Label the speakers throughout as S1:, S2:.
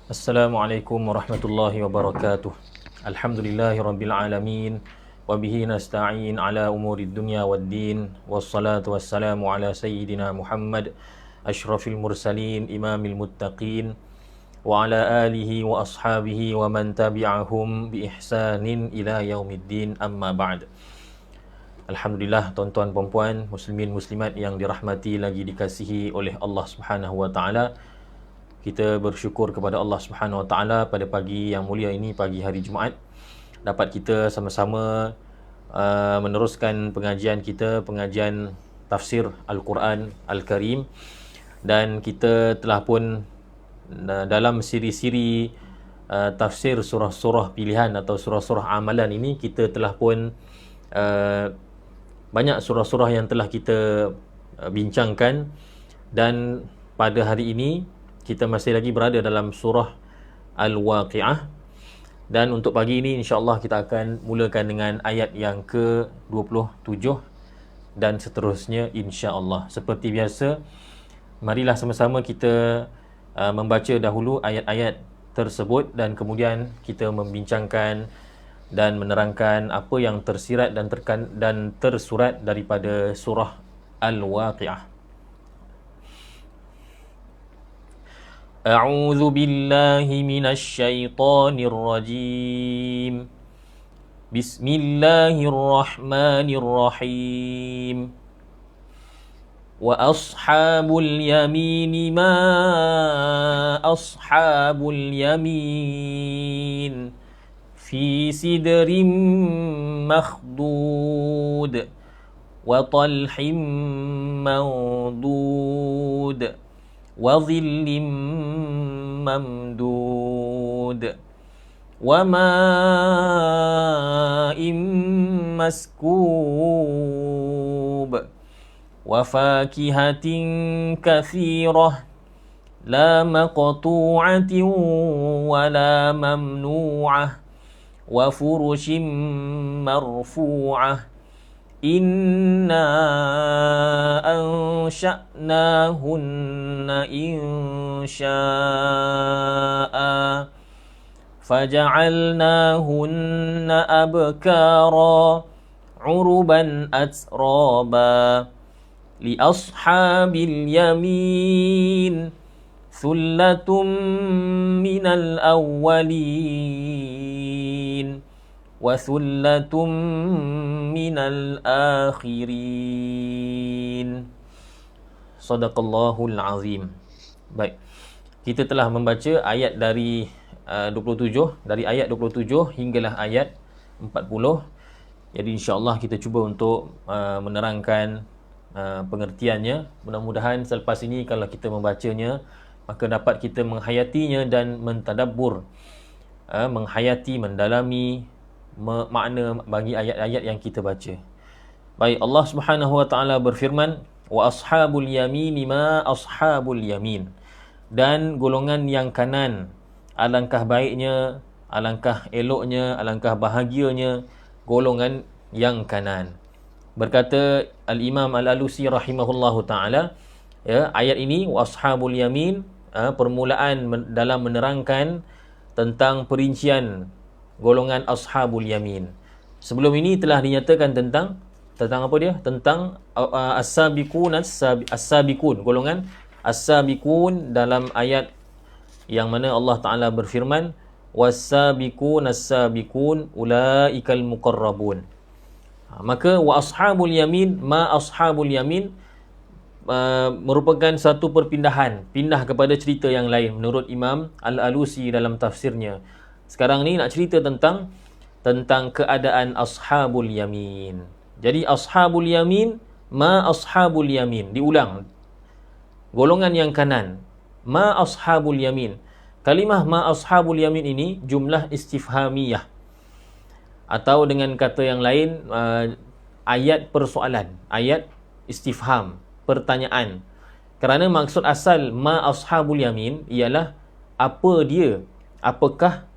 S1: Assalamualaikum warahmatullahi wabarakatuh. Alhamdulillahirabbil alamin wa bihi nasta'in ala umurid dunya waddin wassalatu wassalamu ala sayyidina Muhammad asyrafil mursalin imamil muttaqin wa ala alihi wa ashabihi wa man tabi'ahum bi ihsanin ila yaumiddin, amma ba'd. Alhamdulillah, tuan-tuan puan-puan, muslimin muslimat yang dirahmati lagi dikasihi oleh Allah Subhanahu wa taala. Kita bersyukur kepada Allah Subhanahu Wa Taala pada pagi yang mulia ini, pagi hari Jumaat, dapat kita sama-sama meneruskan pengajian kita, pengajian tafsir Al-Quran Al-Karim. Dan kita telah pun dalam siri-siri tafsir surah-surah pilihan atau surah-surah amalan ini, kita telah pun banyak surah-surah yang telah kita bincangkan. Dan pada hari ini kita masih lagi berada dalam surah Al-Waqi'ah. Dan untuk pagi ini insya-Allah kita akan mulakan dengan ayat yang ke-27 dan seterusnya insya-Allah. Seperti biasa, marilah sama-sama kita membaca dahulu ayat-ayat tersebut dan kemudian kita membincangkan dan menerangkan apa yang tersirat dan tersurat daripada surah Al-Waqi'ah. أعوذ بالله من الشيطان الرجيم بسم الله الرحمن الرحيم وأصحاب اليمين ما أصحاب اليمين في سدر مخضود وطلح منضود وظل ممدود وماء مسكوب وفاكهة كثيرة لا مقطوعة ولا ممنوعة وفرش مرفوعة إنا أنشأناهن إنشاء فجعلناهن أبكارا عربا أترابا لأصحاب اليمين ثلة من الأولين وَثُلَّةٌ مِّنَ الْآخِرِينَ. Sadaqallahul azim. Baik. Kita telah membaca ayat dari 27, dari ayat 27 hinggalah ayat 40. Jadi insya-Allah kita cuba untuk menerangkan pengertiannya. Mudah-mudahan selepas ini kalau kita membacanya, maka dapat kita menghayatinya dan mentadabbur, menghayati, mendalami makna bagi ayat-ayat yang kita baca. Baik, Allah Subhanahu wa taala berfirman, wa ashabul yamin ma ashabul yamin. Dan golongan yang kanan, alangkah baiknya, alangkah eloknya, alangkah bahagianya golongan yang kanan. Berkata Al-Imam Al-Alusi rahimahullahu taala, ya, ayat ini wa ashabul yamin, permulaan dalam menerangkan tentang perincian golongan ashabul yamin. Sebelum ini telah dinyatakan tentang apa dia? Tentang as-sabiqun, golongan as-sabiqun dalam ayat yang mana Allah Taala berfirman, was-sabiqun as-sabiqun ulaikal muqarrabun. Maka wa ashabul yamin ma ashabul yamin merupakan satu perpindahan, pindah kepada cerita yang lain menurut Imam Al-Alusi dalam tafsirnya. Sekarang ni nak cerita tentang keadaan ashabul yamin. Jadi ashabul yamin, ma ashabul yamin. Diulang. Golongan yang kanan, ma ashabul yamin. Kalimah ma ashabul yamin ini jumlah istifhamiyah. Atau dengan kata yang lain, ayat persoalan, ayat istifham, pertanyaan. Kerana maksud asal ma ashabul yamin ialah apa dia? Apakah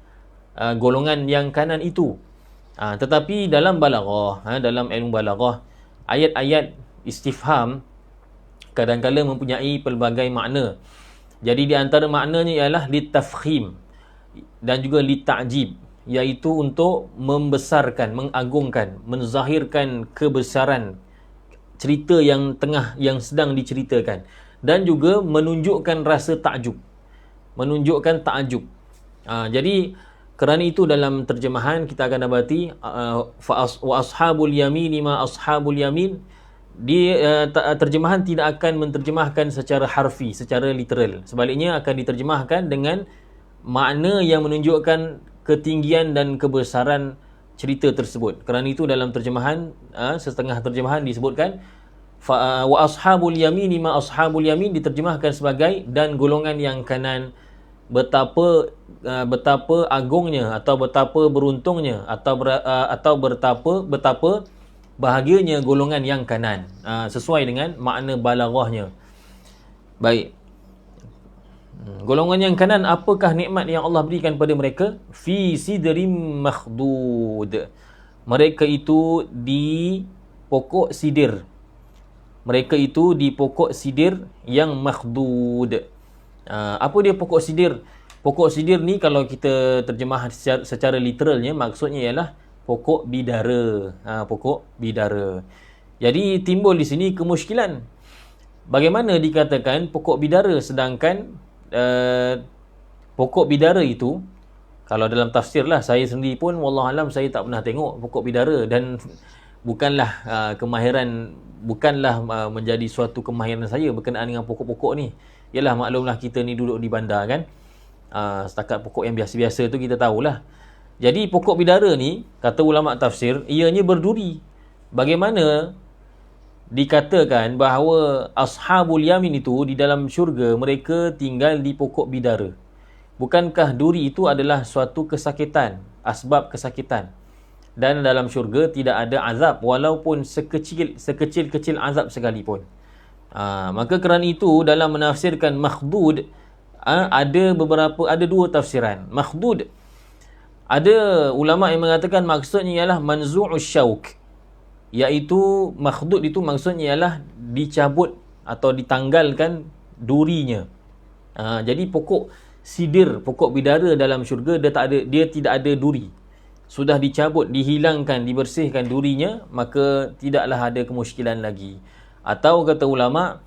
S1: golongan yang kanan itu? Tetapi dalam balaghah, dalam ilmu balaghah, ayat-ayat istifham kadang-kadang mempunyai pelbagai makna. Jadi di antara maknanya ialah litafkhim dan juga lita'jib, iaitu untuk membesarkan, mengagungkan, menzahirkan kebesaran cerita yang sedang diceritakan, dan juga menunjukkan rasa takjub, menunjukkan takjub. Jadi kerana itu dalam terjemahan kita akan dapati wa ashabul yamin ma ashabul yamin, di terjemahan tidak akan menterjemahkan secara harfi, secara literal. Sebaliknya akan diterjemahkan dengan makna yang menunjukkan ketinggian dan kebesaran cerita tersebut. Kerana itu dalam terjemahan, setengah terjemahan disebutkan wa ashabul yamin ma ashabul yamin, diterjemahkan sebagai dan golongan yang kanan betapa agungnya atau betapa beruntungnya atau betapa bahagianya golongan yang kanan, sesuai dengan makna balaghahnya. Baik. Golongan yang kanan, apakah nikmat yang Allah berikan pada mereka? Fi sidrim makhdud. Mereka itu di pokok sidir. Mereka itu di pokok sidir yang makhdud. Apa dia pokok sidir? Pokok sidir ni kalau kita terjemah secara literalnya, maksudnya ialah pokok bidara. Pokok bidara. Jadi timbul di sini kemusykilan. Bagaimana dikatakan pokok bidara, sedangkan pokok bidara itu, kalau dalam tafsir lah, saya sendiri pun wallahualam saya tak pernah tengok pokok bidara, dan bukanlah menjadi suatu kemahiran saya berkenaan dengan pokok-pokok ni. Yalah, maklumlah kita ni duduk di bandar kan, setakat pokok yang biasa-biasa tu kita tahulah. Jadi pokok bidara ni, kata ulama tafsir, ianya berduri. Bagaimana dikatakan bahawa ashabul yamin itu di dalam syurga mereka tinggal di pokok bidara? Bukankah duri itu adalah suatu kesakitan, asbab kesakitan? Dan dalam syurga tidak ada azab, walaupun sekecil-kecil azab sekalipun. Maka kerana itu dalam menafsirkan makhdud, ada dua tafsiran. Makhdud, ada ulama yang mengatakan maksudnya ialah manzu'us syauk, iaitu makhdud itu maksudnya ialah dicabut atau ditanggalkan durinya. Jadi pokok sidir, pokok bidara dalam syurga, dia tidak ada duri. Sudah dicabut, dihilangkan, dibersihkan durinya, maka tidaklah ada kemusykilan lagi. Atau kata ulama,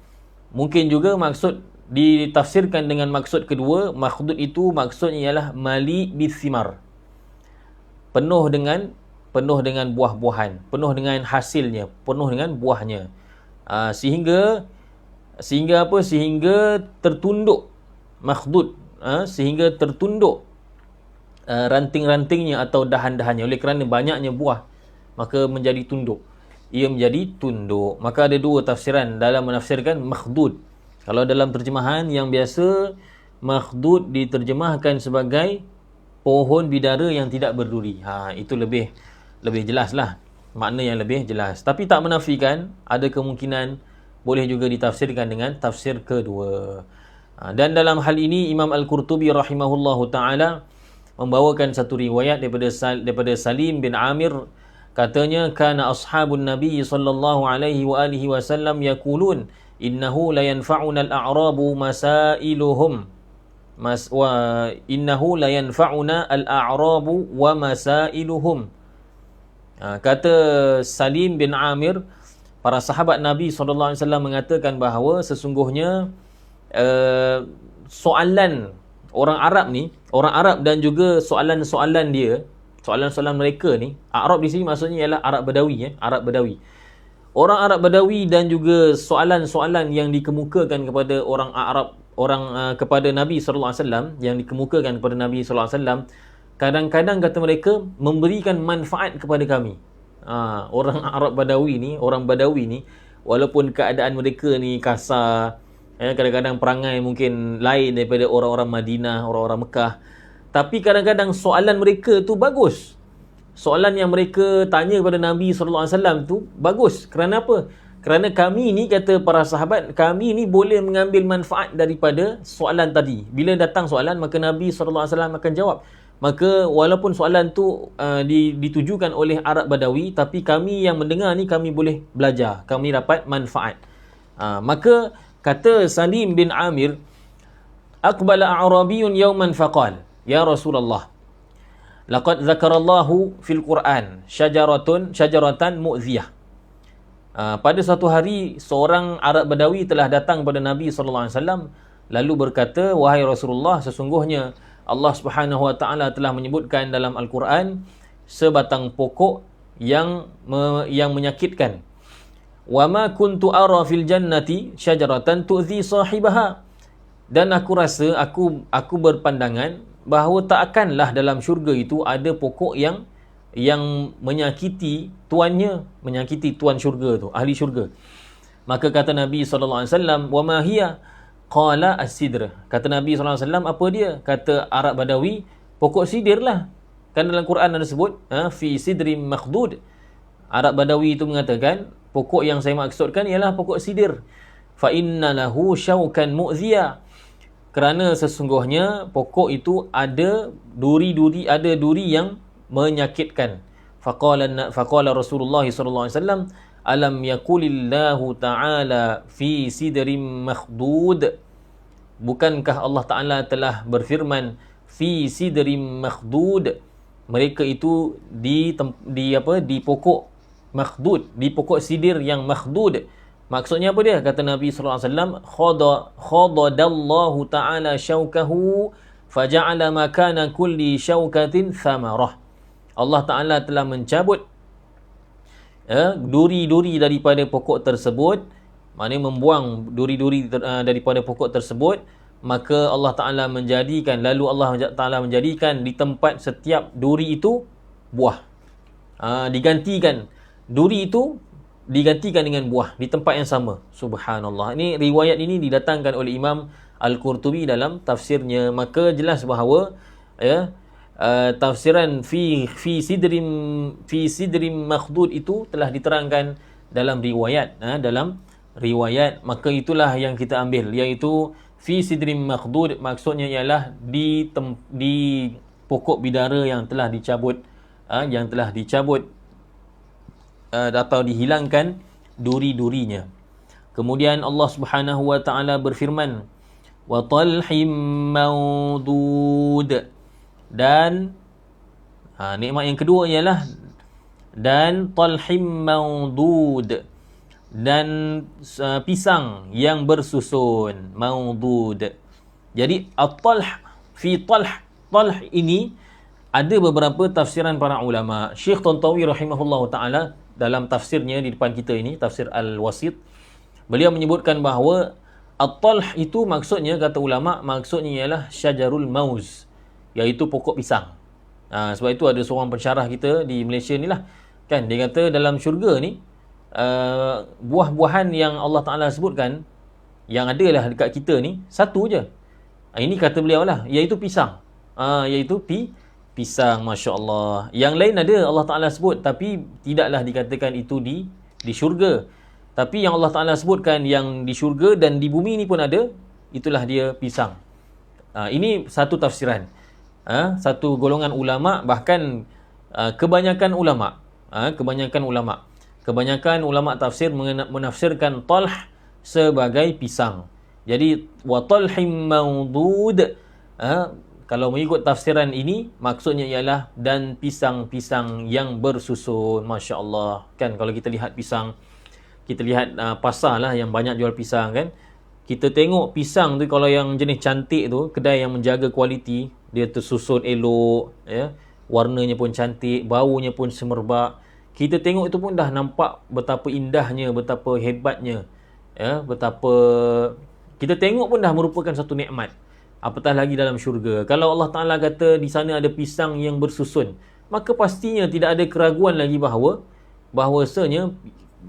S1: mungkin juga maksud ditafsirkan dengan maksud kedua, makhdud itu maksudnya ialah mali bithimar, penuh dengan buah-buahan, penuh dengan hasilnya, penuh dengan buahnya, sehingga tertunduk makhdud, sehingga tertunduk ranting-rantingnya atau dahan-dahannya. Oleh kerana banyaknya buah, maka menjadi tunduk. Ia menjadi tunduk. Maka ada dua tafsiran dalam menafsirkan makhdud. Kalau dalam terjemahan yang biasa, makhdud diterjemahkan sebagai pohon bidara yang tidak berduri. Itu lebih jelas lah, makna yang lebih jelas. Tapi tak menafikan ada kemungkinan boleh juga ditafsirkan dengan tafsir kedua. Dan dalam hal ini Imam Al-Qurtubi rahimahullahu ta'ala membawakan satu riwayat daripada Salim bin Amir. Katanya, kana ashabun Nabi sallallahu alaihi wa alihi wasallam yaqulun innahu la yanfa'una al-a'rabu masailuhum innahu la yanfa'una al-a'rabu wa masailuhum. Kata Salim bin Amir, para sahabat Nabi sallallahu alaihi wasallam mengatakan bahawa sesungguhnya soalan orang Arab dan juga soalan-soalan mereka ni, Arab di sini maksudnya ialah Arab Badawi, Arab Badawi. Orang Arab Badawi dan juga soalan-soalan yang dikemukakan kepada orang Arab, kepada Nabi sallallahu alaihi wasallam, yang dikemukakan kepada Nabi sallallahu alaihi wasallam, kadang-kadang kata mereka memberikan manfaat kepada kami. Orang Arab Badawi ni, orang Badawi ni, walaupun keadaan mereka ni kasar, kadang-kadang perangai mungkin lain daripada orang-orang Madinah, orang-orang Mekah, tapi kadang-kadang soalan mereka tu bagus. Soalan yang mereka tanya kepada Nabi SAW tu bagus. Kerana apa? Kerana kami ni, kata para sahabat, kami ni boleh mengambil manfaat daripada soalan tadi. Bila datang soalan, maka Nabi SAW akan jawab. Maka walaupun soalan tu ditujukan oleh Arab Badawi, tapi kami yang mendengar ni, kami boleh belajar, kami dapat manfaat. Maka kata Salim bin Amir, aqbala a'rabiyyun yawman faqal ya Rasulullah laqad dzakarallahu fil Quran syajaratan mu'ziyah. Pada satu hari seorang Arab Badawi telah datang kepada Nabi sallallahu alaihi wasallam lalu berkata, wahai Rasulullah, sesungguhnya Allah Subhanahu wa taala telah menyebutkan dalam Al-Quran sebatang pokok yang menyakitkan. Wa ma kuntu ara fil jannati syajaratan tu'zi sahibaha. Dan aku rasa aku berpandangan bahawa tak akanlah dalam syurga itu ada pokok yang menyakiti tuannya, menyakiti tuan syurga tu, ahli syurga. Maka kata Nabi sallallahu alaihi wasallam, wa ma hiya? Qala as-sidr. Kata Nabi sallallahu alaihi wasallam, apa dia? Kata Arab Badawi, pokok sidir lah. Kan dalam Quran ada sebut fi sidrim makhdud. Arab Badawi itu mengatakan pokok yang saya maksudkan ialah pokok sidir. Fa inna lahu syaukan mu'ziya. Kerana sesungguhnya pokok itu ada duri yang menyakitkan. Faqala Rasulullah sallallahu alaihi wasallam, alam yaqulillahu ta'ala fi sidrim makhdud. Bukankah Allah Taala telah berfirman fi sidrim makhdud? Mereka itu di pokok makhdud, di pokok sidir yang makhdud. Maksudnya apa dia? Kata Nabi sallallahu alaihi wasallam, khadadallahu ta'ala syaukahu faja'ala makana kulli syaukatin thamarah. Allah Taala telah mencabut duri-duri daripada pokok tersebut, maknanya membuang duri-duri daripada pokok tersebut, maka Allah Taala lalu Allah Taala menjadikan di tempat setiap duri itu buah. Digantikan duri itu digantikan dengan buah di tempat yang sama. Subhanallah. Ini riwayat ini didatangkan oleh Imam Al-Qurtubi dalam tafsirnya. Maka jelas bahawa tafsiran fi sidrim makhdud itu telah diterangkan dalam riwayat, maka itulah yang kita ambil, iaitu fi sidrim makhdud maksudnya ialah di pokok bidara yang telah dicabut atau dihilangkan duri-durinya. Kemudian Allah Subhanahu wa taala berfirman, wa talhim mawdud. Dan nikmat yang kedua ialah dan talhim mawdud, dan pisang yang bersusun, mawdud. Jadi at-talh fi talh ini ada beberapa tafsiran para ulama. Syekh Tantawi rahimahullahu taala dalam tafsirnya di depan kita ini, tafsir Al-Wasit, beliau menyebutkan bahawa at-talh itu maksudnya, kata ulama, maksudnya ialah syajarul mauz, iaitu pokok pisang. Sebab itu ada seorang pensyarah kita di Malaysia ni lah, kan, dia kata dalam syurga ni buah-buahan yang Allah Ta'ala sebutkan yang ada lah dekat kita ni satu je. Ini kata beliau lah, iaitu pisang. Iaitu pisang, Masya Allah. Yang lain ada Allah Ta'ala sebut, tapi tidaklah dikatakan itu di syurga. Tapi yang Allah Ta'ala sebutkan yang di syurga dan di bumi ni pun ada, itulah dia pisang. Ini satu tafsiran. Satu golongan ulama, bahkan kebanyakan ulama tafsir menafsirkan talh sebagai pisang. Jadi wa talhim mawdud, kalau mengikut tafsiran ini maksudnya ialah dan pisang-pisang yang bersusun. Masya Allah, kan, kalau kita lihat pisang, kita lihat pasar lah yang banyak jual pisang, kan, kita tengok pisang tu, kalau yang jenis cantik tu, kedai yang menjaga kualiti, dia tersusun elok, warnanya pun cantik, baunya pun semerbak. Kita tengok itu pun dah nampak betapa indahnya, betapa hebatnya, betapa kita tengok pun dah merupakan satu nikmat. Apatah lagi dalam syurga. Kalau Allah Ta'ala kata di sana ada pisang yang bersusun, maka pastinya tidak ada keraguan lagi bahawasanya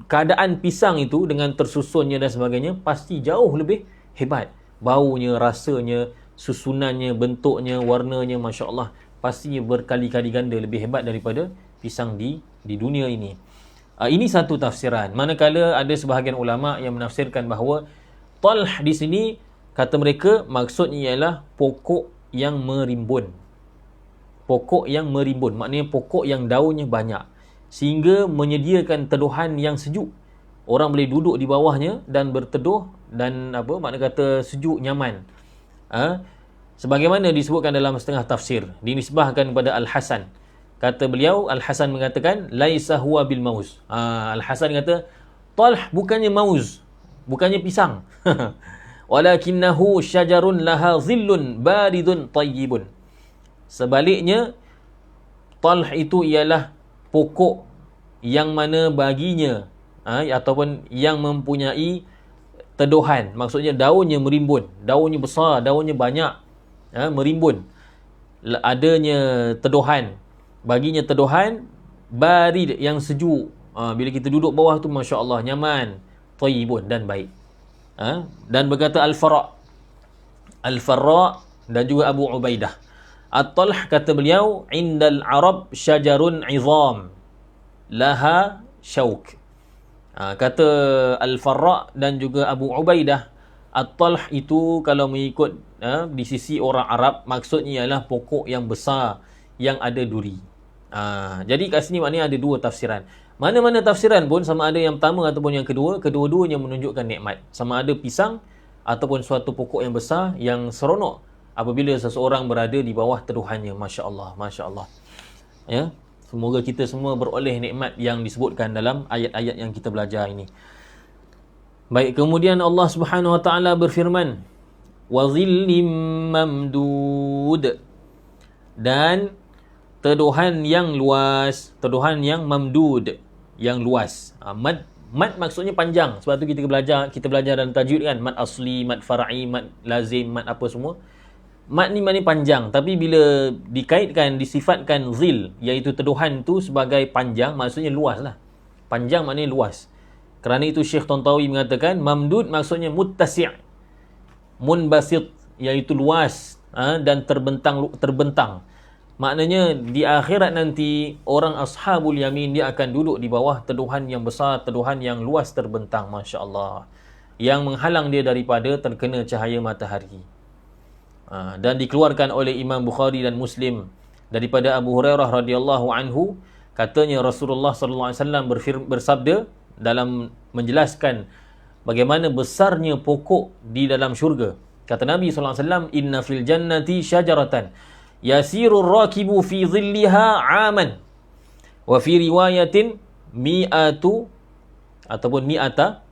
S1: keadaan pisang itu dengan tersusunnya dan sebagainya pasti jauh lebih hebat. Baunya, rasanya, susunannya, bentuknya, warnanya, Masya Allah, pastinya berkali-kali ganda lebih hebat daripada pisang di dunia ini. Ini satu tafsiran. Manakala ada sebahagian ulama yang menafsirkan bahawa talh di sini, kata mereka, maksudnya ialah pokok yang merimbun. Pokok yang merimbun, maknanya pokok yang daunnya banyak, sehingga menyediakan teduhan yang sejuk. Orang boleh duduk di bawahnya dan berteduh, dan makna kata sejuk, nyaman. Sebagaimana disebutkan dalam setengah tafsir, dinisbahkan kepada Al-Hasan. Kata beliau, Al-Hasan mengatakan laisa huwa bil mauz. Al-Hasan kata Talh bukannya mauz, bukannya pisang. Walakinnahu syajarun laha zillun baridun tayyibun. Sebaliknya, Talh itu ialah pokok yang mana baginya ataupun yang mempunyai teduhan. Maksudnya daunnya merimbun, daunnya besar, daunnya banyak, merimbun. Adanya teduhan, baginya teduhan, barid yang sejuk. Bila kita duduk bawah tu Masya Allah nyaman, tayyibun dan baik. Dan berkata Al-Farra dan juga Abu Ubaidah, At-Talh kata beliau, indal Arab syajarun izam laha syauk. Kata Al-Farra dan juga Abu Ubaidah, At-Talh itu kalau mengikut di sisi orang Arab, maksudnya ialah pokok yang besar yang ada duri. Jadi kat sini maknanya ada dua tafsiran. Mana-mana tafsiran pun, sama ada yang pertama ataupun yang kedua, kedua-duanya menunjukkan nikmat. Sama ada pisang ataupun suatu pokok yang besar yang seronok apabila seseorang berada di bawah teduhannya. Masya Allah, Masya Allah. Ya, semoga kita semua beroleh nikmat yang disebutkan dalam ayat-ayat yang kita belajar ini. Baik, kemudian Allah Subhanahu Wa Taala berfirman, wa dhillim mamdud, dan teduhan yang luas, teduhan yang mamdud, yang luas. Mad maksudnya panjang. Sebab tu kita belajar dalam tajwid kan, mad asli, mad far'i, mad lazim, mad apa semua. Mad ni maknanya panjang, tapi bila dikaitkan, disifatkan zil, iaitu teduhan tu sebagai panjang, maksudnya luas lah. Panjang maknanya luas. Kerana itu Syekh Tantawi mengatakan mamdud maksudnya muttasi', munbasit, iaitu luas dan terbentang. Maknanya di akhirat nanti orang ashabul yamin dia akan duduk di bawah teduhan yang besar, teduhan yang luas terbentang, Masya Allah, yang menghalang dia daripada terkena cahaya matahari. Dan dikeluarkan oleh Imam Bukhari dan Muslim daripada Abu Hurairah radhiyallahu anhu, katanya Rasulullah sallallahu alaihi wasallam bersabda dalam menjelaskan bagaimana besarnya pokok di dalam syurga. Kata Nabi sallallahu alaihi wasallam, inna fil jannati syajaratan yasirur rakibu fi dhilliha aman, wa fi riwayatin mi'atu ataupun mi'ata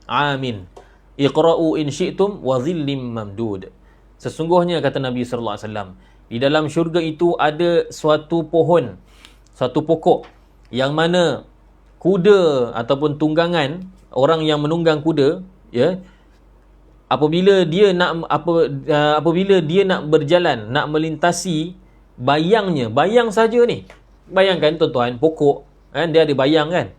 S1: amin, iqra'u in syi'tum wa dhillim mamdud. Sesungguhnya kata Nabi sallallahu alaihi wasallam, di dalam syurga itu ada suatu pohon, suatu pokok yang mana kuda ataupun tunggangan, orang yang menunggang kuda, ya, apabila dia nak berjalan, nak melintasi bayangnya, bayang saja ni. Bayangkan tuan-tuan, pokok kan, dia ada bayang kan.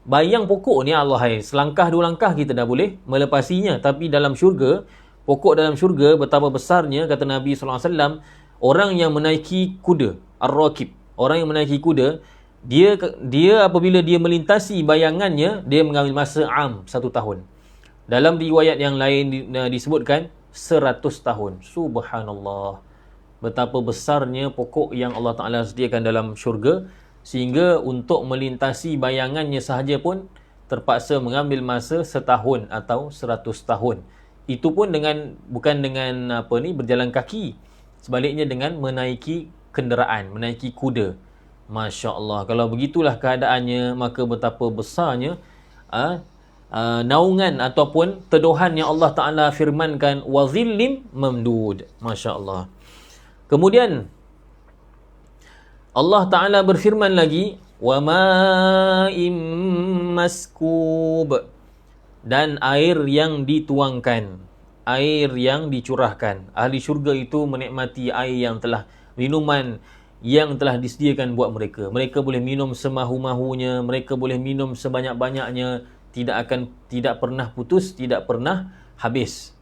S1: Bayang pokok ni Allah, selangkah dua langkah kita dah boleh melepasinya. Tapi dalam syurga, pokok dalam syurga betapa besarnya, kata Nabi sallallahu alaihi wasallam, orang yang menaiki kuda, ar-rakib, orang yang menaiki kuda, dia apabila dia melintasi bayangannya, dia mengambil masa 1 tahun. Dalam riwayat yang lain disebutkan 100 tahun. Subhanallah. Betapa besarnya pokok yang Allah Ta'ala sediakan dalam syurga, sehingga untuk melintasi bayangannya sahaja pun terpaksa mengambil masa 1 tahun atau 100 tahun. Itu pun bukan dengan berjalan kaki. Sebaliknya dengan menaiki kenderaan, menaiki kuda. Masya Allah. Kalau begitulah keadaannya, maka betapa besarnya naungan ataupun teduhan yang Allah Ta'ala firmankan, wa zillim mamdud. Masya Allah. Kemudian Allah Ta'ala berfirman lagi, wa ma'im maskub, dan air yang dituangkan, air yang dicurahkan. Ahli syurga itu menikmati air yang telah, minuman yang telah disediakan buat mereka. Mereka boleh minum semahu-mahunya, mereka boleh minum sebanyak-banyaknya, tidak pernah putus, tidak pernah habis.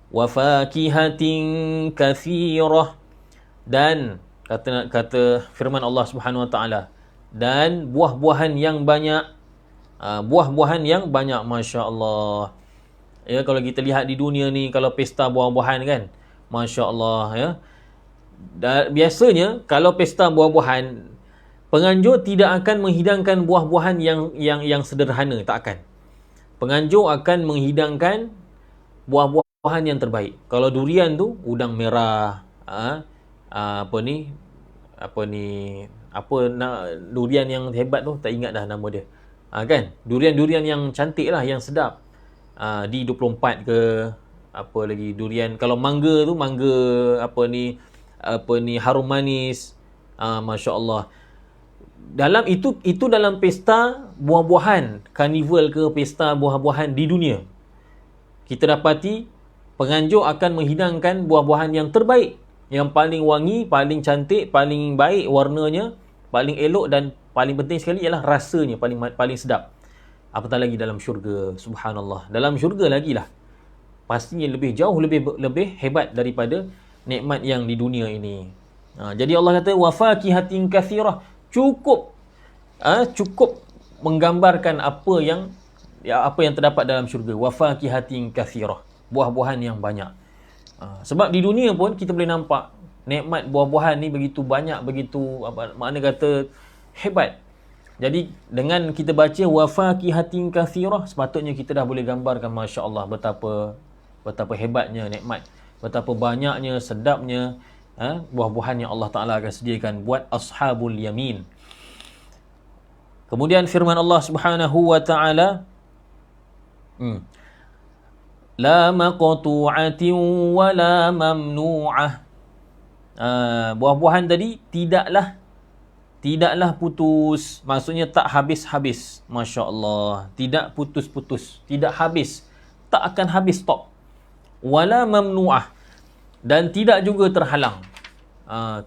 S1: Wa fakihatin katsirah, dan kata firman Allah Subhanahu wa taala, dan buah-buahan yang banyak. Buah-buahan yang banyak, Masya Allah. Ya, kalau kita lihat di dunia ni, kalau pesta buah-buahan kan, Masya Allah, ya. Biasanya kalau pesta buah-buahan, penganjur tidak akan menghidangkan buah-buahan yang sederhana, tak akan. Penganjur akan menghidangkan buah-buahan buah-buahan yang terbaik. Kalau durian tu udang merah, apa ni? Durian yang hebat tu tak ingat dah nama dia. Kan? Durian-durian yang cantik lah, yang sedap. D24 ke, apa lagi durian. Kalau mangga tu mangga harum manis. Masya-Allah. Dalam itu dalam pesta buah-buahan, karnival ke pesta buah-buahan di dunia. Kita dapati penganjur akan menghidangkan buah-buahan yang terbaik, yang paling wangi, paling cantik, paling baik warnanya, paling elok, dan paling penting sekali ialah rasanya paling sedap. Apatah lagi dalam syurga. Subhanallah. Dalam syurga lagi lah. Pastinya jauh lebih hebat daripada nikmat yang di dunia ini. Jadi Allah kata wa fakihatin katsirah. Cukup menggambarkan apa yang terdapat dalam syurga. Wa fakihatin katsirah. Buah-buahan yang banyak. Sebab di dunia pun kita boleh nampak nikmat buah-buahan ni begitu banyak, begitu makna kata hebat. Jadi dengan kita baca wa fakihatin katsirah, sepatutnya kita dah boleh gambarkan masya-Allah betapa hebatnya nikmat, betapa banyaknya, sedapnya buah-buahan yang Allah Taala akan sediakan buat ashabul yamin. Kemudian firman Allah Subhanahu wa taala, la maqtu'atin wa la mamnu'ah. Buah-buahan tadi tidaklah putus, maksudnya tak habis-habis. Masya-Allah, tidak putus-putus, tidak habis, tak akan habis, stop. Wala mamnu'ah, dan tidak juga terhalang.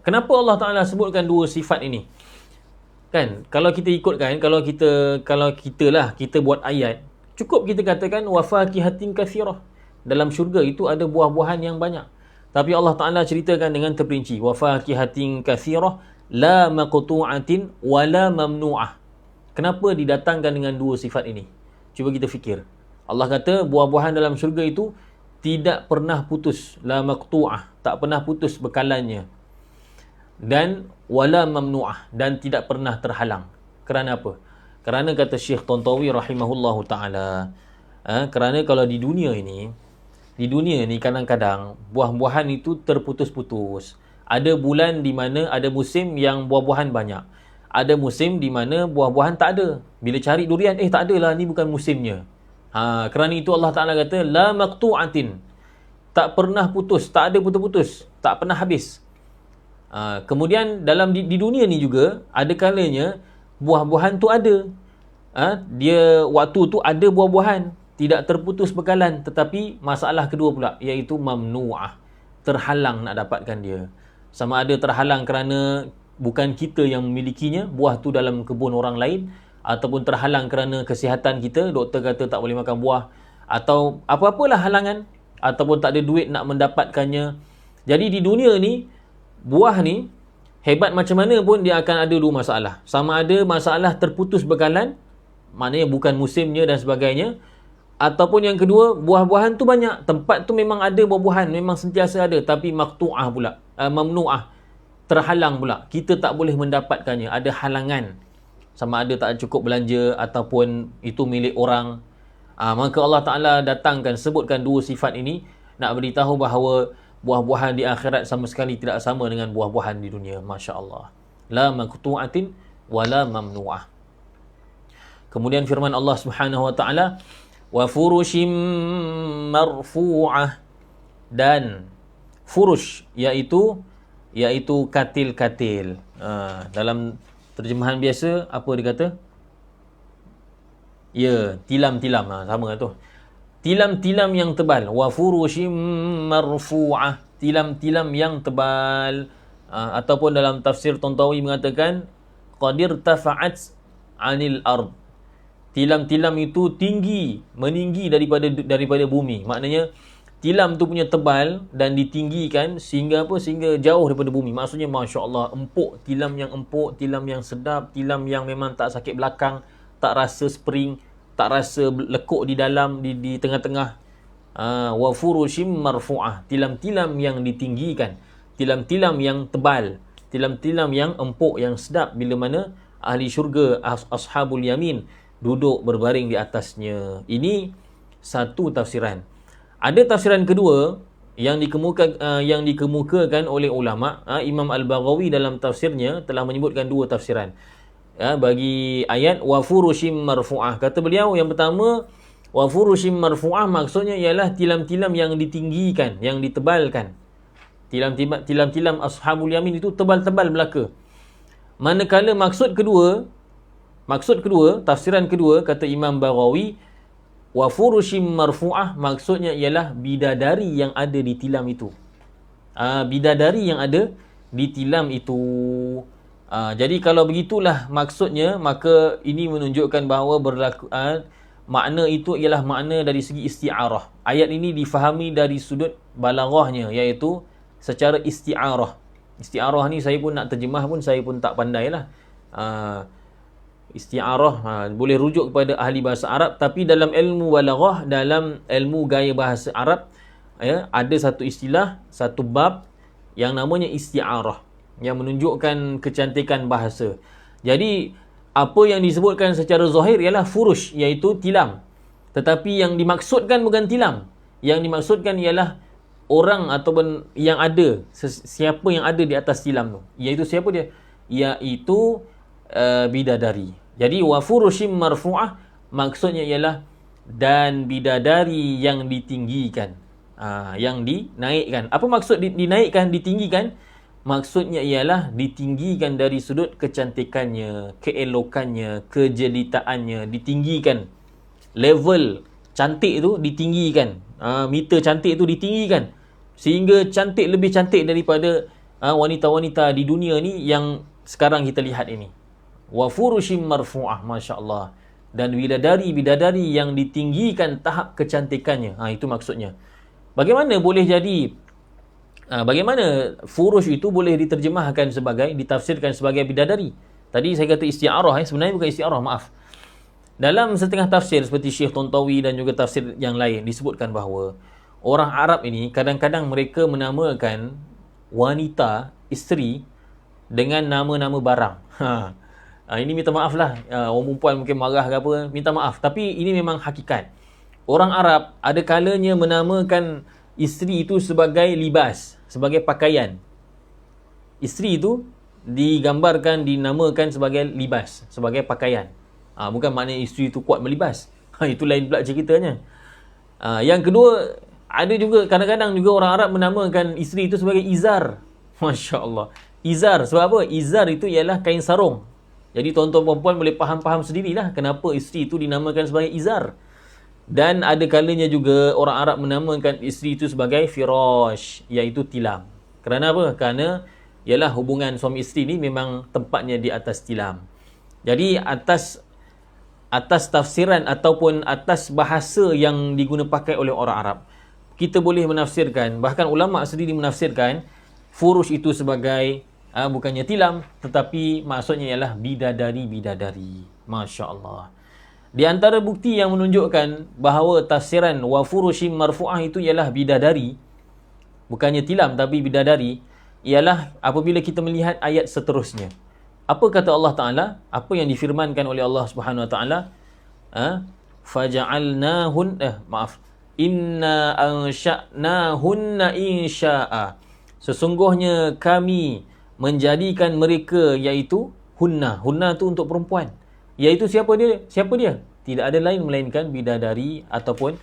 S1: Kenapa Allah Taala sebutkan dua sifat ini? Kan kalau kita ikutkan, kalau kita buat ayat, cukup kita katakan wa fakihatin katsirah. Dalam syurga itu ada buah-buahan yang banyak. Tapi Allah Taala ceritakan dengan terperinci, wa fakihatin katsirah la maqtu'atin wa la mamnu'ah. Kenapa didatangkan dengan dua sifat ini? Cuba kita fikir. Allah kata buah-buahan dalam syurga itu tidak pernah putus, la maqtu'ah, tak pernah putus bekalannya. Dan wala mamnu'ah, dan tidak pernah terhalang. Kerana apa? Kerana kata Syekh Tantawi rahimahullahu taala, kerana kalau di dunia ni kadang-kadang buah-buahan itu terputus-putus. Ada bulan di mana ada musim yang buah-buahan banyak. Ada musim di mana buah-buahan tak ada. Bila cari durian, tak adalah, ni bukan musimnya. Kerana itu Allah Taala kata la maqtu'atin, tak pernah putus, tak ada putus-putus, tak pernah habis. Kemudian dalam di dunia ni juga ada kalanya buah-buahan tu ada. Dia waktu tu ada buah-buahan, tidak terputus bekalan, tetapi masalah kedua pula, iaitu mamnu'ah, terhalang nak dapatkan dia. Sama ada terhalang kerana bukan kita yang memilikinya, buah tu dalam kebun orang lain, ataupun terhalang kerana kesihatan kita, doktor kata tak boleh makan buah, atau apa-apalah halangan, ataupun tak ada duit nak mendapatkannya. Jadi di dunia ni, buah ni hebat macam mana pun dia akan ada dua masalah. Sama ada masalah terputus bekalan, maknanya bukan musimnya dan sebagainya, ataupun yang kedua, buah-buahan tu banyak, tempat tu memang ada buah-buahan, memang sentiasa ada, tapi maqtu'ah pula, mamnu'ah, terhalang pula, kita tak boleh mendapatkannya, ada halangan. Sama ada tak cukup belanja, ataupun itu milik orang. Maka Allah Ta'ala sebutkan dua sifat ini, nak beritahu bahawa buah-buahan di akhirat sama sekali tidak sama dengan buah-buahan di dunia. Masya Allah. La maqtu'atin wa la mamnu'ah. Kemudian firman Allah Subhanahu wa taala, wa furushim marfu'ah, dan furush iaitu katil-katil. Dalam terjemahan biasa apa dia kata? Ya, tilam-tilam, sama tu. Tilam-tilam yang tebal. Wa furushim marfu'ah, tilam-tilam yang tebal. Ataupun dalam tafsir Tantawi mengatakan qadir tafa'at 'anil ard. Tilam-tilam itu meninggi daripada bumi. Maknanya tilam tu punya tebal dan ditinggikan sehingga jauh daripada bumi. Maksudnya masya-Allah, empuk, tilam yang sedap, tilam yang memang tak sakit belakang, tak rasa spring, tak rasa lekuk di dalam, di tengah-tengah. Wa furushim marfu'ah, tilam-tilam yang ditinggikan, tilam-tilam yang tebal, tilam-tilam yang empuk, yang sedap, bila mana ahli syurga, ashabul yamin, duduk berbaring di atasnya. Ini satu tafsiran. Ada tafsiran kedua yang dikemukakan oleh ulama. Imam Al-Baghawi dalam tafsirnya telah menyebutkan dua tafsiran bagi ayat wa furushim marfu'ah. Kata beliau yang pertama, wa furushim marfu'ah maksudnya ialah tilam-tilam yang ditinggikan, yang ditebalkan. Tilam-tilam ashabul yamin itu tebal-tebal belaka. Manakala maksud kedua, tafsiran kedua, kata Imam Baghawi, wa furushim marfu'ah maksudnya ialah bidadari yang ada di tilam itu. Bidadari yang ada di tilam itu. Jadi kalau begitulah maksudnya, maka ini menunjukkan bahawa makna itu ialah makna dari segi isti'arah. Ayat ini difahami dari sudut balaghahnya, iaitu secara isti'arah. Isti'arah ni saya pun nak terjemah pun saya pun tak pandai lah. Isti'arah boleh rujuk kepada ahli bahasa Arab, tapi dalam ilmu balaghah, dalam ilmu gaya bahasa Arab, ada satu istilah, satu bab yang namanya isti'arah, yang menunjukkan kecantikan bahasa. Jadi apa yang disebutkan secara zahir ialah furush, iaitu tilam. Tetapi yang dimaksudkan bukan tilam. Yang dimaksudkan ialah orang ataupun yang ada, siapa yang ada di atas tilam tu. Iaitu siapa dia? Iaitu bidadari. Jadi wa furushim marfu'ah maksudnya ialah dan bidadari yang ditinggikan, yang dinaikkan. Apa maksud dinaikkan, ditinggikan? Maksudnya ialah ditinggikan dari sudut kecantikannya, keelokannya, kejelitaannya, ditinggikan. Level cantik tu ditinggikan, meter cantik tu ditinggikan, sehingga cantik, lebih cantik daripada wanita-wanita di dunia ni yang sekarang kita lihat ini. Wa furushim marfu'ah, masya-Allah. Dan bidadari yang ditinggikan tahap kecantikannya. Itu maksudnya. Bagaimana boleh jadi, bagaimana furush itu boleh diterjemahkan sebagai, ditafsirkan sebagai bidadari? Tadi saya kata isti'arah, sebenarnya bukan isti'arah, maaf. Dalam setengah tafsir seperti Syekh Tontawi dan juga tafsir yang lain disebutkan bahawa orang Arab ini kadang-kadang mereka menamakan wanita, isteri, dengan nama-nama barang. Ini minta maaf lah, orang perempuan mungkin marah ke apa, minta maaf. Tapi ini memang hakikat. Orang Arab ada kalanya menamakan isteri itu sebagai libas, sebagai pakaian. Isteri itu digambarkan, dinamakan sebagai libas, sebagai pakaian. Bukan maknanya isteri itu kuat melibas. Itu lain pula ceritanya. Yang kedua, ada juga kadang-kadang juga orang Arab menamakan isteri itu sebagai izar. Masya Allah. Izar, sebab apa? Izar itu ialah kain sarung. Jadi tuan-tuan perempuan boleh faham sendirilah kenapa isteri itu dinamakan sebagai izar. Dan ada kalanya juga orang Arab menamakan isteri itu sebagai firash, iaitu tilam. Kerana apa? Kerana ialah hubungan suami isteri ni memang tempatnya di atas tilam. Jadi atas tafsiran ataupun atas bahasa yang digunakan pakai oleh orang Arab, kita boleh menafsirkan, bahkan ulama sendiri menafsirkan furush itu sebagai bukannya tilam, tetapi maksudnya ialah bidadari. Masya Allah. Di antara bukti yang menunjukkan bahawa tafsiran wa furushim marfu'ah itu ialah bidadari, bukannya tilam tapi bidadari, ialah apabila kita melihat ayat seterusnya. Apa kata Allah Ta'ala? Apa yang difirmankan oleh Allah Subhanahu Wa Ta'ala? Inna ansha'nahunna insya'a. Sesungguhnya kami menjadikan mereka, iaitu hunna tu untuk perempuan, iaitu siapa dia? Tidak ada lain melainkan bidadari ataupun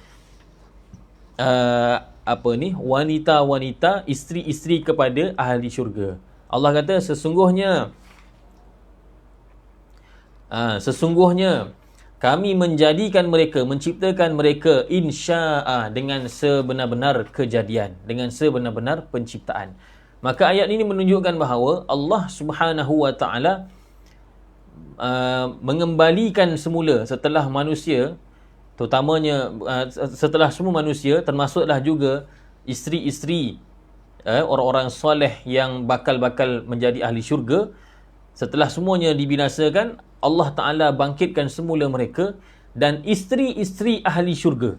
S1: wanita-wanita, isteri-isteri kepada ahli syurga. Allah kata sesungguhnya kami menjadikan mereka, menciptakan mereka insya'a, dengan sebenar-benar kejadian, dengan sebenar-benar penciptaan. Maka ayat ini menunjukkan bahawa Allah Subhanahu Wa Ta'ala mengembalikan semula setelah manusia, terutamanya setelah semua manusia, termasuklah juga isteri-isteri orang-orang soleh yang bakal menjadi ahli syurga. Setelah semuanya dibinasakan, Allah Ta'ala bangkitkan semula mereka, dan isteri-isteri ahli syurga,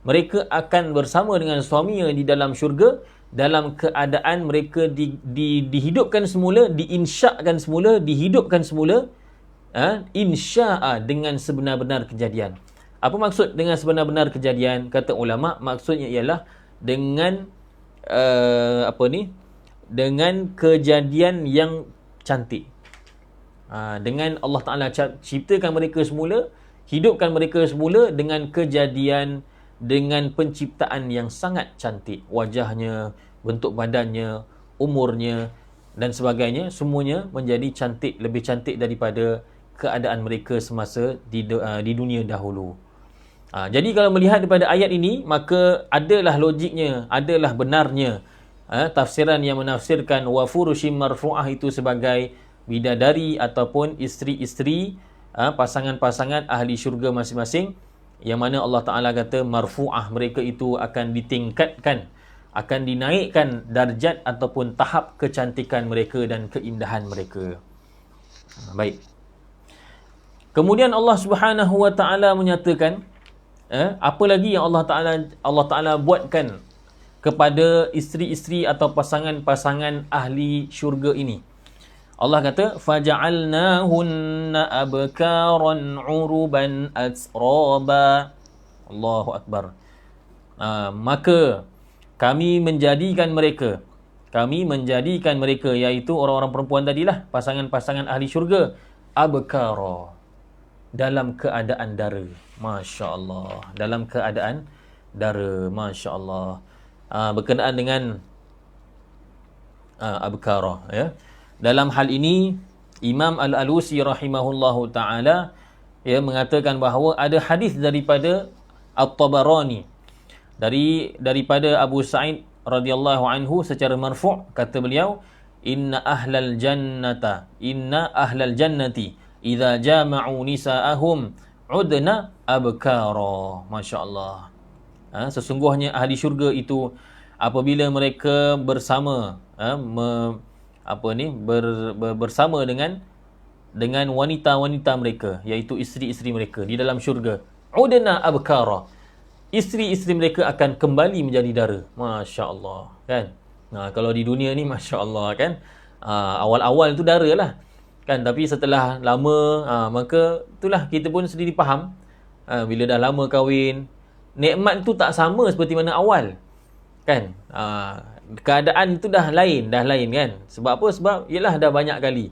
S1: mereka akan bersama dengan suaminya di dalam syurga, dalam keadaan mereka dihidupkan semula, diinsyakan semula, dihidupkan semula, insya'a, dengan sebenar-benar kejadian. Apa maksud dengan sebenar-benar kejadian? Kata ulama, maksudnya ialah dengan dengan kejadian yang cantik. Dengan Allah Ta'ala ciptakan mereka semula, hidupkan mereka semula dengan kejadian, dengan penciptaan yang sangat cantik. Wajahnya, bentuk badannya, umurnya dan sebagainya, semuanya menjadi cantik, lebih cantik daripada keadaan mereka semasa di dunia dahulu. Jadi kalau melihat daripada ayat ini, maka adalah logiknya, adalah benarnya tafsiran yang menafsirkan wa furushim marfu'ah itu sebagai bidadari ataupun isteri-isteri pasangan-pasangan ahli syurga masing-masing, yang mana Allah Ta'ala kata marfu'ah, mereka itu akan ditingkatkan, akan dinaikkan darjat ataupun tahap kecantikan mereka dan keindahan mereka. Baik. Kemudian Allah Subhanahu Wa Ta'ala menyatakan apa lagi yang Allah Ta'ala buatkan kepada isteri-isteri atau pasangan-pasangan ahli syurga ini. Allah kata faja'alnahunna abkaran uruban atsraba. Allahu akbar. Maka kami menjadikan mereka iaitu orang-orang perempuan tadilah, pasangan-pasangan ahli syurga, abkara, dalam keadaan dara. Masya Allah, dalam keadaan dara. Masya Allah. Berkenaan dengan abkara, ya. Dalam hal ini Imam Al-Alusi rahimahullahu taala mengatakan bahawa ada hadis daripada At-Tabarani daripada Abu Sa'id radhiyallahu anhu secara marfu', kata beliau, inna ahlal jannati idza jama'u nisa'ahum udna abkara. Masya-Allah. Sesungguhnya ahli syurga itu apabila mereka bersama bersama dengan wanita-wanita mereka, iaitu isteri-isteri mereka di dalam syurga, udna abkara, isteri-isteri mereka akan kembali menjadi dara. Masya-Allah, kan? Kalau di dunia ni masya-Allah, kan? Awal-awal tu dara lah, kan? Tapi setelah lama maka itulah kita pun sendiri faham, bila dah lama kahwin, nikmat tu tak sama seperti mana awal, kan? Keadaan itu dah lain kan? Sebab apa? Sebab ialah dah banyak kali.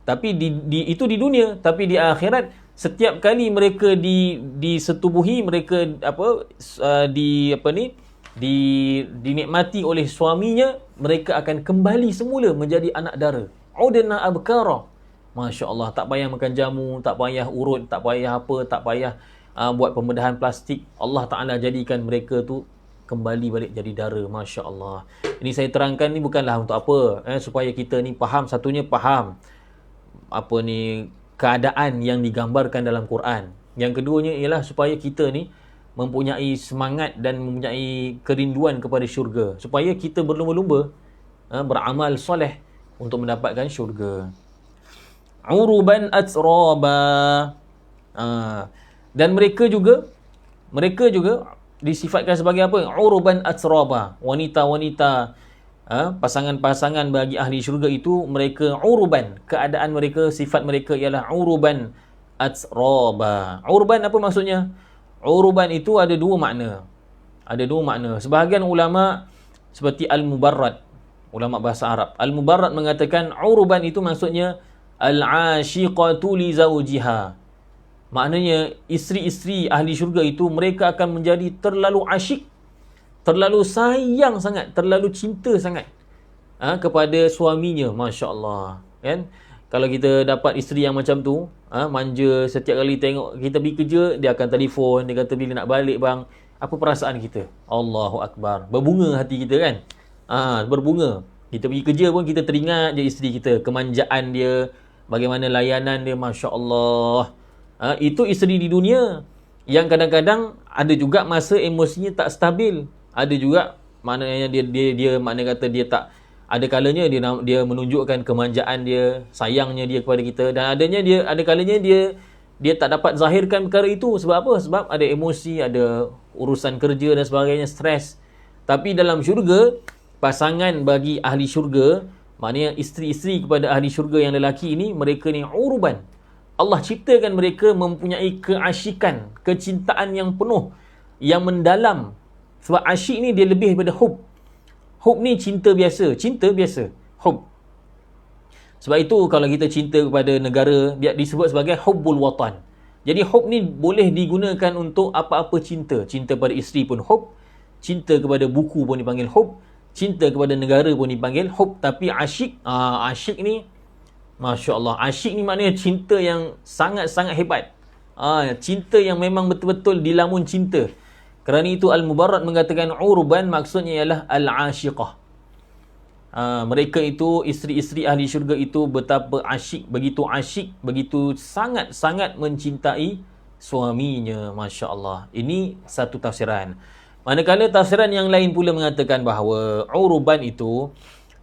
S1: Tapi itu di dunia, tapi di akhirat setiap kali mereka disetubuhi, mereka dinikmati oleh suaminya, mereka akan kembali semula menjadi anak dara. Udna abkara. Masya-Allah, tak payah makan jamu, tak payah urut, tak payah apa, tak payah buat pembedahan plastik. Allah Ta'ala jadikan mereka tu kembali balik jadi dara. Masya Allah. Ini saya terangkan ni bukanlah untuk apa, supaya kita ni faham, satunya faham keadaan yang digambarkan dalam Quran. Yang keduanya ialah supaya kita ni mempunyai semangat dan mempunyai kerinduan kepada syurga, supaya kita berlumba-lumba beramal soleh untuk mendapatkan syurga. Uruban atsraba. Dan mereka juga disifatkan sebagai apa? Uruban atsraba. Wanita-wanita, pasangan-pasangan bagi ahli syurga itu, mereka uruban. Keadaan mereka, sifat mereka ialah uruban atsraba. Uruban apa maksudnya? Uruban itu ada dua makna. Sebahagian ulama seperti Al-Mubarrad, ulama bahasa Arab, Al-Mubarrad mengatakan uruban itu maksudnya al-ashiqatu li zawjiha. Maknanya isteri-isteri ahli syurga itu mereka akan menjadi terlalu asyik, terlalu sayang sangat, terlalu cinta sangat kepada suaminya. Masya-Allah, kan? Kalau kita dapat isteri yang macam tu, manja, setiap kali tengok kita pergi kerja, dia akan telefon, dia kata bila nak balik bang, apa perasaan kita? Allahu Akbar. Berbunga hati kita, kan? Berbunga. Kita pergi kerja pun kita teringat je isteri kita, kemanjaan dia, bagaimana layanan dia. Masya-Allah. Itu isteri di dunia yang kadang-kadang ada juga masa emosinya tak stabil. Ada juga maknanya dia makna kata dia tak, ada kalanya dia menunjukkan kemanjaan dia, sayangnya dia kepada kita, dan ada kalanya dia tak dapat zahirkan perkara itu. Sebab apa? Sebab ada emosi, ada urusan kerja dan sebagainya, stres. Tapi dalam syurga, pasangan bagi ahli syurga, maknanya isteri-isteri kepada ahli syurga yang lelaki ini, mereka ni uruban. Allah ciptakan mereka mempunyai keasyikan, kecintaan yang penuh, yang mendalam. Sebab asyik ni dia lebih daripada hub. Hub ni cinta biasa, hub. Sebab itu kalau kita cinta kepada negara, dia disebut sebagai hubbul watan. Jadi hub ni boleh digunakan untuk apa-apa cinta. Cinta pada isteri pun hub, cinta kepada buku pun dipanggil hub, cinta kepada negara pun dipanggil hub. Tapi asyik, asyik ni, Masya Allah, asyik ni maknanya cinta yang sangat-sangat hebat. Cinta yang memang betul-betul dilamun cinta. Kerana itu Al-Mubarrad mengatakan urban maksudnya ialah al-asyiqah. Mereka itu, isteri-isteri ahli syurga itu betapa asyik, begitu sangat-sangat mencintai suaminya. Masya Allah. Ini satu tafsiran. Manakala tafsiran yang lain pula mengatakan bahawa urban itu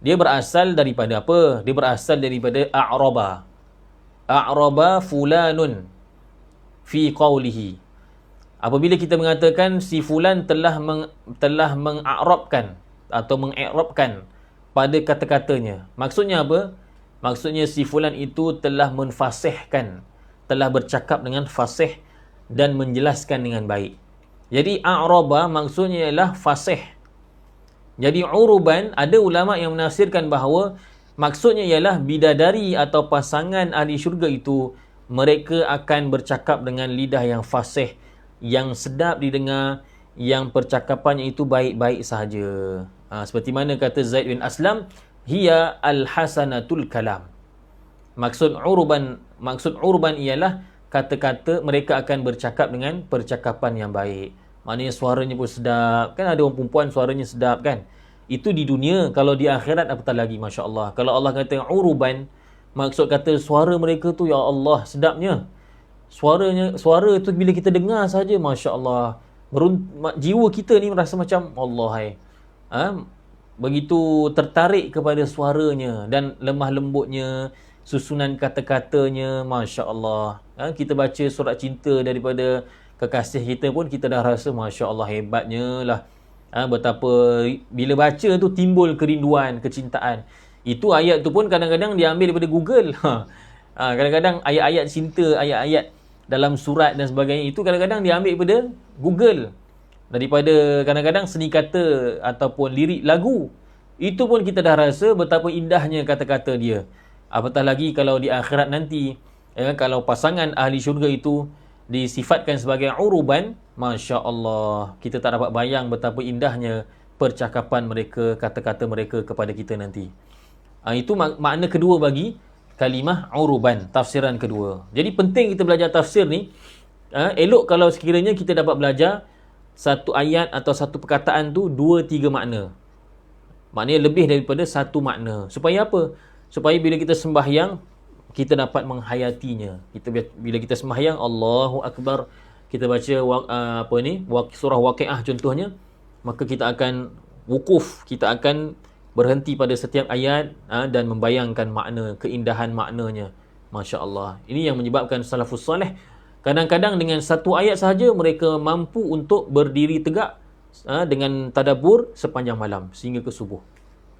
S1: dia berasal daripada apa? Dia berasal daripada a'raba. A'raba fulanun fi qawlihi. Apabila kita mengatakan si fulan telah meng'arabkan atau meng'irabkan pada kata-katanya. Maksudnya apa? Maksudnya si fulan itu telah menfasihkan, telah bercakap dengan fasih dan menjelaskan dengan baik. Jadi a'raba maksudnya ialah fasih. Jadi uruban, ada ulama yang menafsirkan bahawa maksudnya ialah bidadari atau pasangan ahli syurga itu, mereka akan bercakap dengan lidah yang fasih, yang sedap didengar, yang percakapannya itu baik-baik sahaja. Seperti mana kata Zaid bin Aslam, hiya al-hasanatul kalam. Maksud urban ialah kata-kata mereka akan bercakap dengan percakapan yang baik. Maknanya suaranya pun sedap. Kan ada orang perempuan suaranya sedap kan. Itu di dunia. Kalau di akhirat apatah lagi, Masya Allah. Kalau Allah kata uruban, maksud kata suara mereka tu, ya Allah, sedapnya. Suara tu bila kita dengar saja, Masya Allah. Jiwa kita ni merasa macam Allah. Begitu tertarik kepada suaranya dan lemah lembutnya, susunan kata-katanya, Masya Allah. Kita baca surat cinta daripada kekasih kita pun kita dah rasa Masya Allah hebatnya lah. Betapa bila baca tu timbul kerinduan, kecintaan. Itu ayat tu pun kadang-kadang diambil daripada Google. Kadang-kadang ayat-ayat cinta, ayat-ayat dalam surat dan sebagainya itu kadang-kadang diambil daripada Google. Daripada kadang-kadang seni kata ataupun lirik lagu. Itu pun kita dah rasa betapa indahnya kata-kata dia. Apatah lagi kalau di akhirat nanti, kalau pasangan ahli syurga itu disifatkan sebagai uruban, Masya Allah, kita tak dapat bayang betapa indahnya percakapan mereka, kata-kata mereka kepada kita nanti. Itu makna kedua bagi kalimah uruban, tafsiran kedua. Jadi penting kita belajar tafsir ni. Elok kalau sekiranya kita dapat belajar satu ayat atau satu perkataan tu 2-3 makna. Maknanya lebih daripada satu makna. Supaya apa? Supaya bila kita sembahyang, kita dapat menghayatinya. Bila kita sembahyang, Allahu Akbar, kita baca surah Waqiah contohnya, maka kita akan wukuf, kita akan berhenti pada setiap ayat dan membayangkan makna, keindahan maknanya. Masya Allah. Ini yang menyebabkan salafus salih kadang-kadang dengan satu ayat sahaja mereka mampu untuk berdiri tegak dengan tadabbur sepanjang malam sehingga ke subuh.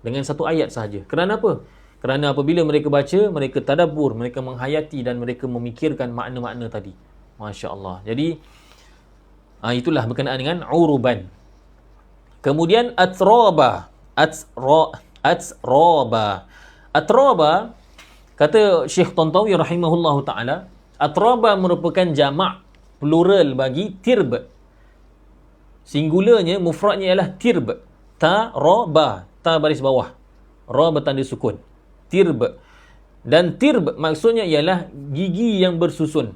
S1: Dengan satu ayat sahaja. Kerana apa? Kerana apabila mereka baca, mereka tadabbur, mereka menghayati dan mereka memikirkan makna-makna tadi. Masya Allah. Jadi itulah berkenaan dengan uruban. Kemudian atraba. Atraba, kata Syekh Tantawi rahimahullahu ta'ala, atraba merupakan jamak plural bagi tirb. Singularnya, mufradnya ialah tirb. Ta-ra-ba. Ta baris bawah. Ra bertanda sukun. Tirb. Dan tirb maksudnya ialah gigi yang bersusun.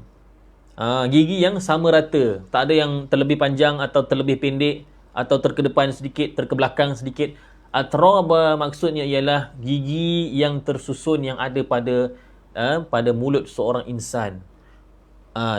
S1: Gigi yang sama rata. Tak ada yang terlebih panjang atau terlebih pendek atau terkedepan sedikit, terkebelakang sedikit. Atraba maksudnya ialah gigi yang tersusun yang ada pada mulut seorang insan.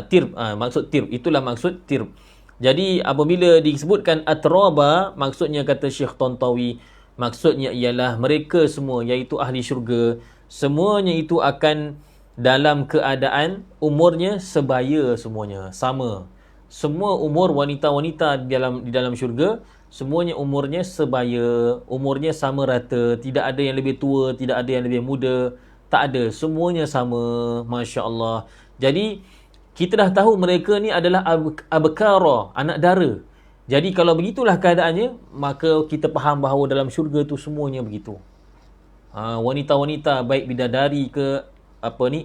S1: Tirb, maksud tirb. Itulah maksud tirb. Jadi apabila disebutkan atraba, maksudnya kata Syekh Tantawi, maksudnya ialah mereka semua, iaitu ahli syurga, semuanya itu akan dalam keadaan umurnya sebaya semuanya, sama. Semua umur wanita-wanita di dalam syurga, semuanya umurnya sebaya, umurnya sama rata, tidak ada yang lebih tua, tidak ada yang lebih muda, Tak ada, semuanya sama, masya-Allah. Jadi kita dah tahu mereka ni adalah abkara, anak dara. Jadi kalau begitulah keadaannya, maka kita faham bahawa dalam syurga tu semuanya begitu. Wanita-wanita baik bidadari ke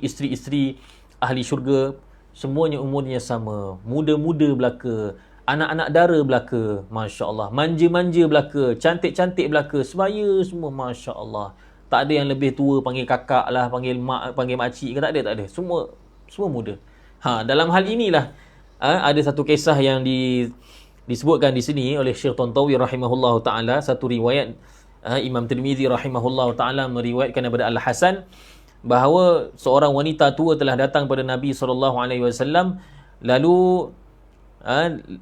S1: isteri-isteri ahli syurga, semuanya umurnya sama, muda-muda belaka, anak-anak dara belaka, masya-Allah, manja-manja belaka, cantik-cantik belaka, sebaya semua, masya-Allah. Tak ada yang lebih tua panggil kakak lah, panggil mak, panggil makcik ke, tak ada. Semua muda. Dalam hal inilah ada satu kisah yang disebutkan di sini oleh Syekh Tantawi rahimahullahu taala, satu riwayat Imam Tirmizi rahimahullahu taala meriwayatkan daripada Al-Hasan bahawa seorang wanita tua telah datang pada Nabi SAW. Lalu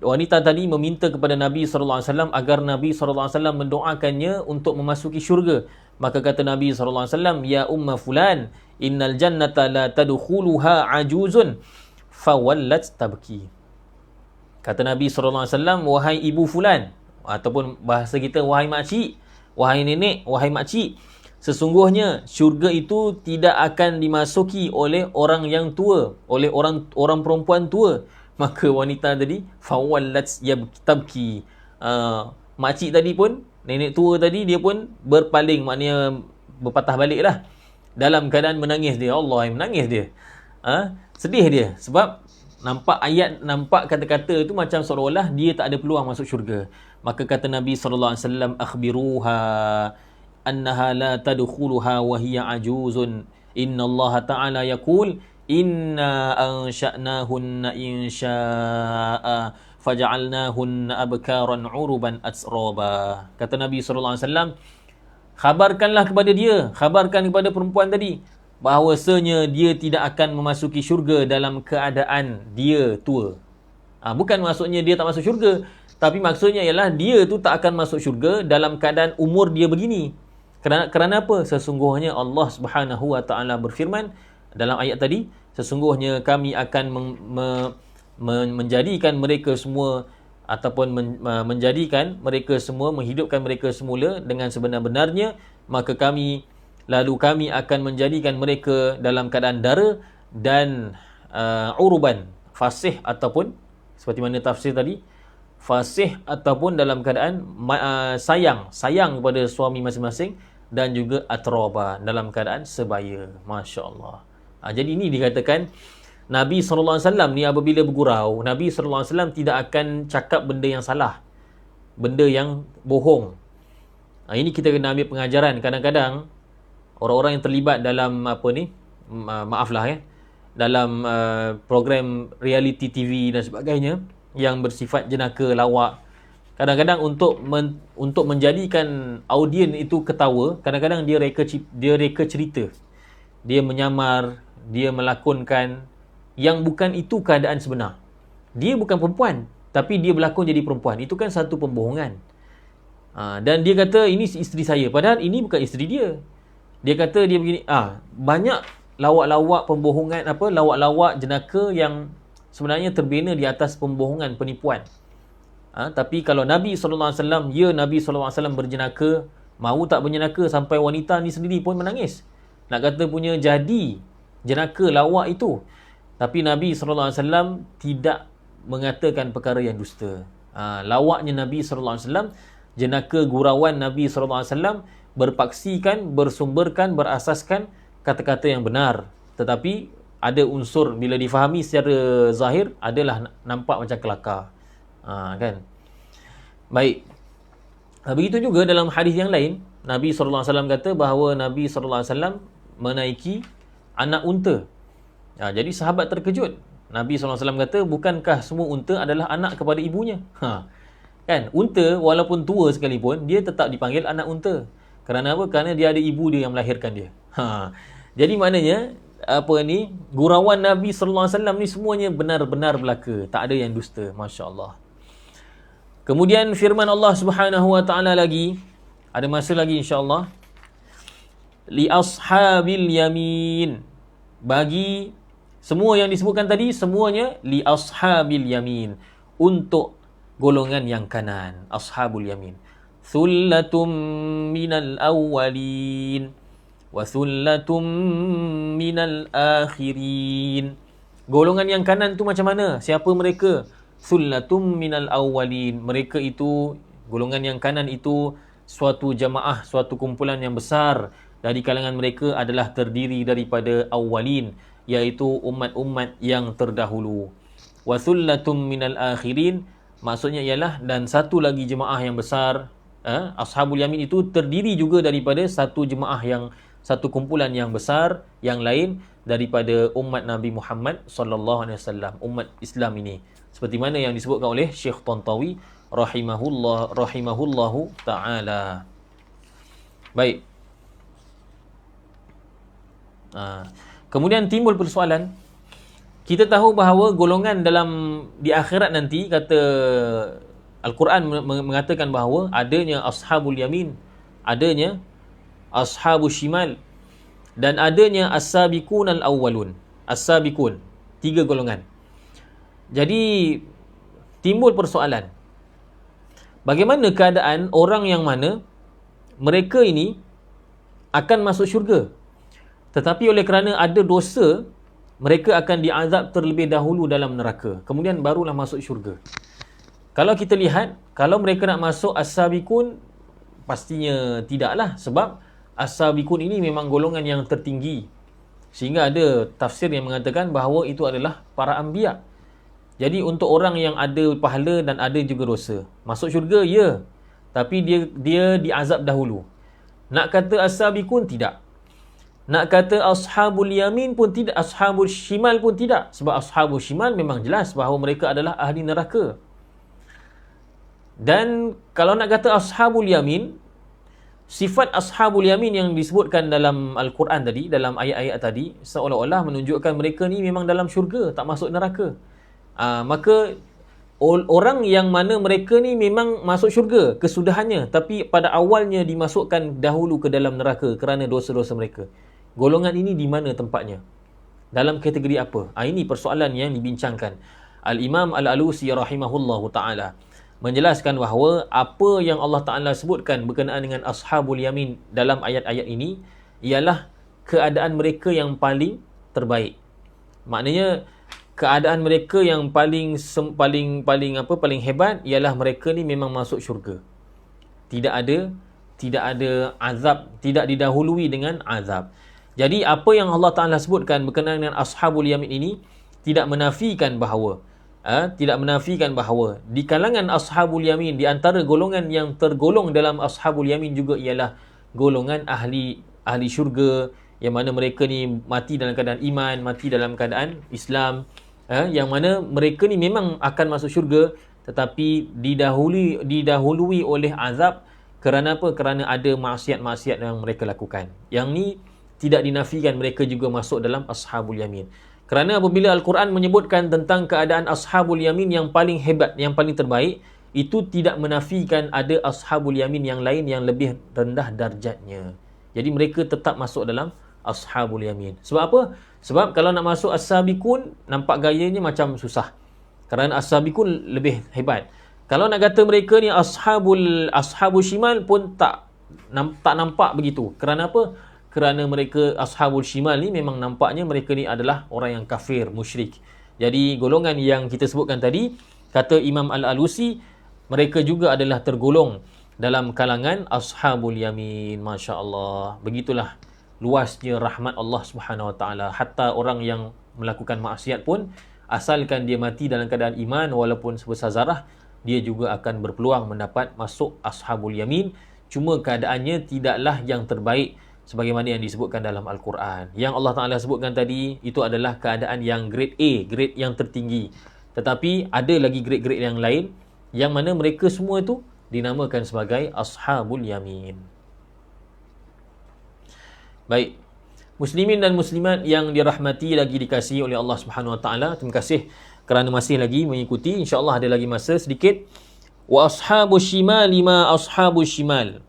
S1: wanita tadi meminta kepada Nabi SAW agar Nabi SAW mendoakannya untuk memasuki syurga. Maka kata Nabi SAW, ya umma fulan, innal jannata la tadkhuluha ajuzun fawallat tabki. Kata Nabi SAW, wahai ibu fulan, ataupun bahasa kita wahai makcik, wahai nenek, wahai makcik, sesungguhnya syurga itu tidak akan dimasuki oleh orang yang tua, oleh orang perempuan tua. Maka wanita tadi fawallat tabki, makcik tadi pun, nenek tua tadi, dia pun berpaling, maknanya berpatah balik lah, dalam keadaan menangis dia. Allah, yang menangis dia, sedih dia, sebab nampak kata-kata itu macam seolah-olah dia tak ada peluang masuk syurga. Maka kata Nabi SAW, akhbiruha annaha la tadkhuluha wa hiya ajuzun, inna Allah ta'ala yaqul inna ansha'nahunna insya'a faja'alnahunna abkaran uruban atsraba. Kata Nabi SAW, khabarkan kepada perempuan tadi bahawasanya dia tidak akan memasuki syurga dalam keadaan dia tua. Bukan maksudnya dia tak masuk syurga, tapi maksudnya ialah dia tu tak akan masuk syurga dalam keadaan umur dia begini. Kerana apa? Sesungguhnya Allah Subhanahu wa taala berfirman dalam ayat tadi, sesungguhnya kami akan menjadikan mereka semua, ataupun menjadikan mereka semua, menghidupkan mereka semula dengan sebenar-benarnya, lalu kami akan menjadikan mereka dalam keadaan dara dan uruban, fasih, ataupun seperti mana tafsir tadi, fasih ataupun dalam keadaan sayang kepada suami masing-masing, dan juga atroba, dalam keadaan sebaya. Masya Allah. Jadi ini dikatakan Nabi SAW ni apabila bergurau, Nabi SAW tidak akan cakap benda yang salah, benda yang bohong. Ini kita kena ambil pengajaran. Kadang-kadang orang-orang yang terlibat dalam dalam program reality TV dan sebagainya yang bersifat jenaka, lawak, kadang-kadang untuk menjadikan audien itu ketawa, kadang-kadang dia reka cerita, dia menyamar, dia melakonkan yang bukan itu keadaan sebenar. Dia bukan perempuan, tapi dia berlakon jadi perempuan. Itu kan satu pembohongan. Dan dia kata ini isteri saya, padahal ini bukan isteri dia. Dia kata dia begini, banyak lawak-lawak pembohongan, lawak-lawak jenaka yang sebenarnya terbina di atas pembohongan, penipuan. Tapi kalau Nabi SAW, Nabi SAW berjenaka, mahu tak berjenaka, sampai wanita ni sendiri pun menangis, nak kata punya jadi jenaka lawak itu. Tapi Nabi SAW tidak mengatakan perkara yang dusta. Lawaknya Nabi SAW, jenaka gurauan Nabi SAW, berpaksikan, bersumberkan, berasaskan kata-kata yang benar. Tetapi ada unsur, bila difahami secara zahir, adalah nampak macam kelakar. Kan? Baik. Begitu juga dalam hadis yang lain, Nabi SAW kata bahawa Nabi SAW menaiki anak unta. Jadi sahabat terkejut. Nabi SAW kata, bukankah semua unta adalah anak kepada ibunya? Kan? Unta walaupun tua sekalipun, dia tetap dipanggil anak unta. Kerana apa? Kerana dia ada ibu dia yang melahirkan dia. Jadi maknanya gurauan Nabi SAW ni semuanya benar-benar belaka, tak ada yang dusta. Masya Allah. Kemudian firman Allah Subhanahu wa taala lagi, ada masa lagi insya-Allah, li ashabil yamin, bagi semua yang disebutkan tadi, semuanya li ashabil yamin, untuk golongan yang kanan, ashabul yamin. Thullatum minal awwalin, wa thullatum minal akhirin. Golongan yang kanan tu macam mana? Siapa mereka? Thullatum minal awwalin. Mereka itu, golongan yang kanan itu suatu jamaah, suatu kumpulan yang besar. Dari kalangan mereka adalah terdiri daripada awwalin, iaitu umat-umat yang terdahulu. Wa thullatum minal akhirin, maksudnya ialah dan satu lagi jemaah yang besar, ashabul yamin itu terdiri juga daripada satu jemaah yang, satu kumpulan yang besar yang lain daripada umat Nabi Muhammad sallallahu alaihi wasallam, umat Islam ini, seperti mana yang disebutkan oleh Syekh Tantawi rahimahullahu taala. Baik. Kemudian timbul persoalan, kita tahu bahawa golongan dalam di akhirat nanti, kata Al-Quran mengatakan bahawa adanya ashabul yamin, adanya ashabul shimal, dan adanya as-sabiqun al-awwalun. As-sabiqun, 3 golongan. Jadi timbul persoalan, bagaimana keadaan orang yang mana mereka ini akan masuk syurga, tetapi oleh kerana ada dosa, mereka akan diazab terlebih dahulu dalam neraka, kemudian barulah masuk syurga. Kalau kita lihat, kalau mereka nak masuk as-sabiqun, pastinya tidaklah, sebab as-sabiqun ini memang golongan yang tertinggi, sehingga ada tafsir yang mengatakan bahawa itu adalah para anbiya. Jadi untuk orang yang ada pahala dan ada juga dosa, masuk syurga ya, tapi dia diazab dahulu. Nak kata as-sabiqun tidak, nak kata ashabul yamin pun tidak, ashabul shimal pun tidak, sebab ashabul shimal memang jelas bahawa mereka adalah ahli neraka. Dan kalau nak kata ashabul yamin, sifat ashabul yamin yang disebutkan dalam Al-Quran tadi, dalam ayat-ayat tadi, seolah-olah menunjukkan mereka ni memang dalam syurga, tak masuk neraka. Maka orang yang mana mereka ni memang masuk syurga kesudahannya, tapi pada awalnya dimasukkan dahulu ke dalam neraka kerana dosa-dosa mereka. Golongan ini di mana tempatnya? Dalam kategori apa? Ini persoalan yang dibincangkan. Al-Imam Al-Alusi rahimahullahu ta'ala menjelaskan bahawa apa yang Allah Ta'ala sebutkan berkenaan dengan ashabul yamin dalam ayat-ayat ini ialah keadaan mereka yang paling terbaik. Maknanya keadaan mereka yang paling hebat ialah mereka ni memang masuk syurga. Tidak ada azab, tidak didahului dengan azab. Jadi apa yang Allah Ta'ala sebutkan berkenaan dengan ashabul yamin ini tidak menafikan bahawa di kalangan ashabul yamin, di antara golongan yang tergolong dalam ashabul yamin juga ialah golongan ahli syurga, yang mana mereka ni mati dalam keadaan iman, mati dalam keadaan Islam, yang mana mereka ni memang akan masuk syurga, tetapi didahului oleh azab. Kerana apa? Kerana ada maksiat-maksiat yang mereka lakukan. Yang ni tidak dinafikan mereka juga masuk dalam ashabul yamin. Kerana apabila Al-Quran menyebutkan tentang keadaan ashabul yamin yang paling hebat, yang paling terbaik, itu tidak menafikan ada ashabul yamin yang lain yang lebih rendah darjatnya. Jadi mereka tetap masuk dalam ashabul yamin. Sebab apa? Sebab kalau nak masuk as-sabiqun, nampak gayanya macam susah. Kerana as-sabiqun lebih hebat. Kalau nak kata mereka ni ashabul shimal pun tak nampak begitu. Kerana apa? Kerana mereka ashabul shimal ni memang nampaknya mereka ni adalah orang yang kafir, musyrik. Jadi golongan yang kita sebutkan tadi, kata Imam Al-Alusi, mereka juga adalah tergolong dalam kalangan ashabul yamin. Masya Allah. Begitulah luasnya rahmat Allah Subhanahu Wa Taala. Hatta orang yang melakukan maksiat pun, asalkan dia mati dalam keadaan iman walaupun sebesar zarah, dia juga akan berpeluang mendapat masuk ashabul yamin. Cuma keadaannya tidaklah yang terbaik sebagaimana yang disebutkan dalam Al-Quran. Yang Allah Ta'ala sebutkan tadi, itu adalah keadaan yang grade A, grade yang tertinggi. Tetapi ada lagi grade-grade yang lain, yang mana mereka semua itu dinamakan sebagai ashabul yamin. Baik, muslimin dan muslimat yang dirahmati lagi dikasihi oleh Allah Subhanahu Wa Taala, terima kasih kerana masih lagi mengikuti. InsyaAllah ada lagi masa sedikit. Wa ashabus shimal ma ashabus shimal.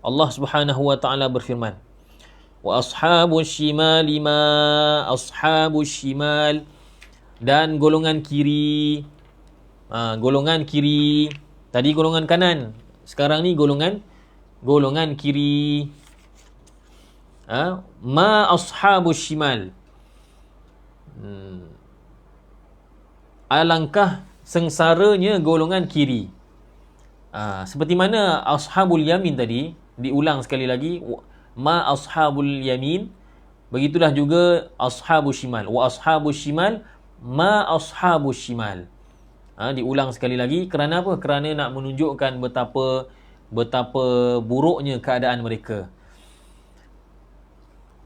S1: Allah Subhanahu Wa Taala berfirman, wa ashabus shimal ma ashabus shimal, dan golongan kiri. Golongan kiri, tadi golongan kanan, sekarang ni golongan kiri. Ma ashabus shimal. Alangkah sengsaranya golongan kiri. Seperti mana ashabul yamin tadi, diulang sekali lagi, ma ashabul yamin, begitulah juga ashabus shimal. Wa ashabus shimal ma ashabus shimal. Diulang sekali lagi kerana apa? Kerana nak menunjukkan betapa buruknya keadaan mereka.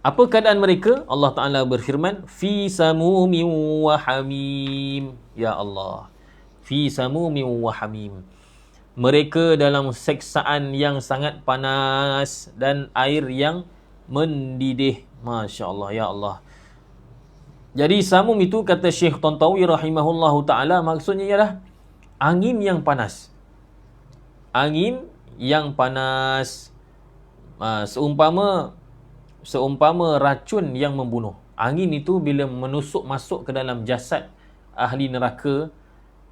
S1: Apa keadaan mereka? Allah Ta'ala berfirman, fi samumin wa hamim. Ya Allah, fi samumin wa hamim. Mereka dalam seksaan yang sangat panas dan air yang mendidih. Masya Allah, ya Allah. Jadi samum itu, kata Syekh Tantawi rahimahullahu ta'ala, maksudnya ialah angin yang panas. Angin yang panas. Seumpama racun yang membunuh. Angin itu bila menusuk masuk ke dalam jasad ahli neraka,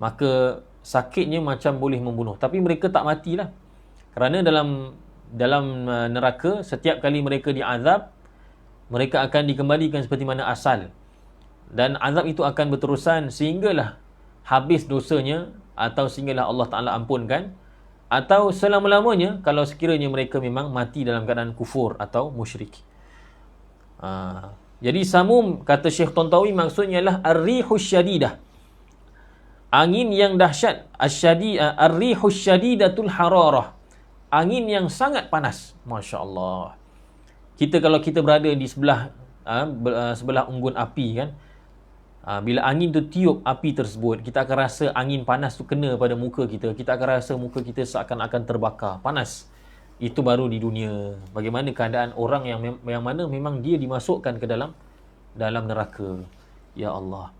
S1: maka sakitnya macam boleh membunuh. Tapi mereka tak matilah. Kerana dalam neraka, setiap kali mereka diazab, mereka akan dikembalikan seperti mana asal. Dan azab itu akan berterusan sehinggalah habis dosanya, atau sehinggalah Allah Ta'ala ampunkan, atau selama-lamanya kalau sekiranya mereka memang mati dalam keadaan kufur atau musyrik. Jadi samum, kata Syekh Tantawi, maksudnya adalah ar-rihus syadidah, angin yang dahsyat. Ar-rihus syadidatul hararah, angin yang sangat panas. Masya Allah. Kalau kita berada di sebelah unggun api kan, bila angin tu tiup api tersebut, kita akan rasa angin panas tu kena pada muka kita. Kita akan rasa muka kita seakan-akan terbakar, panas. Itu baru di dunia. Bagaimana keadaan orang yang mana memang dia dimasukkan ke dalam neraka. Ya Allah.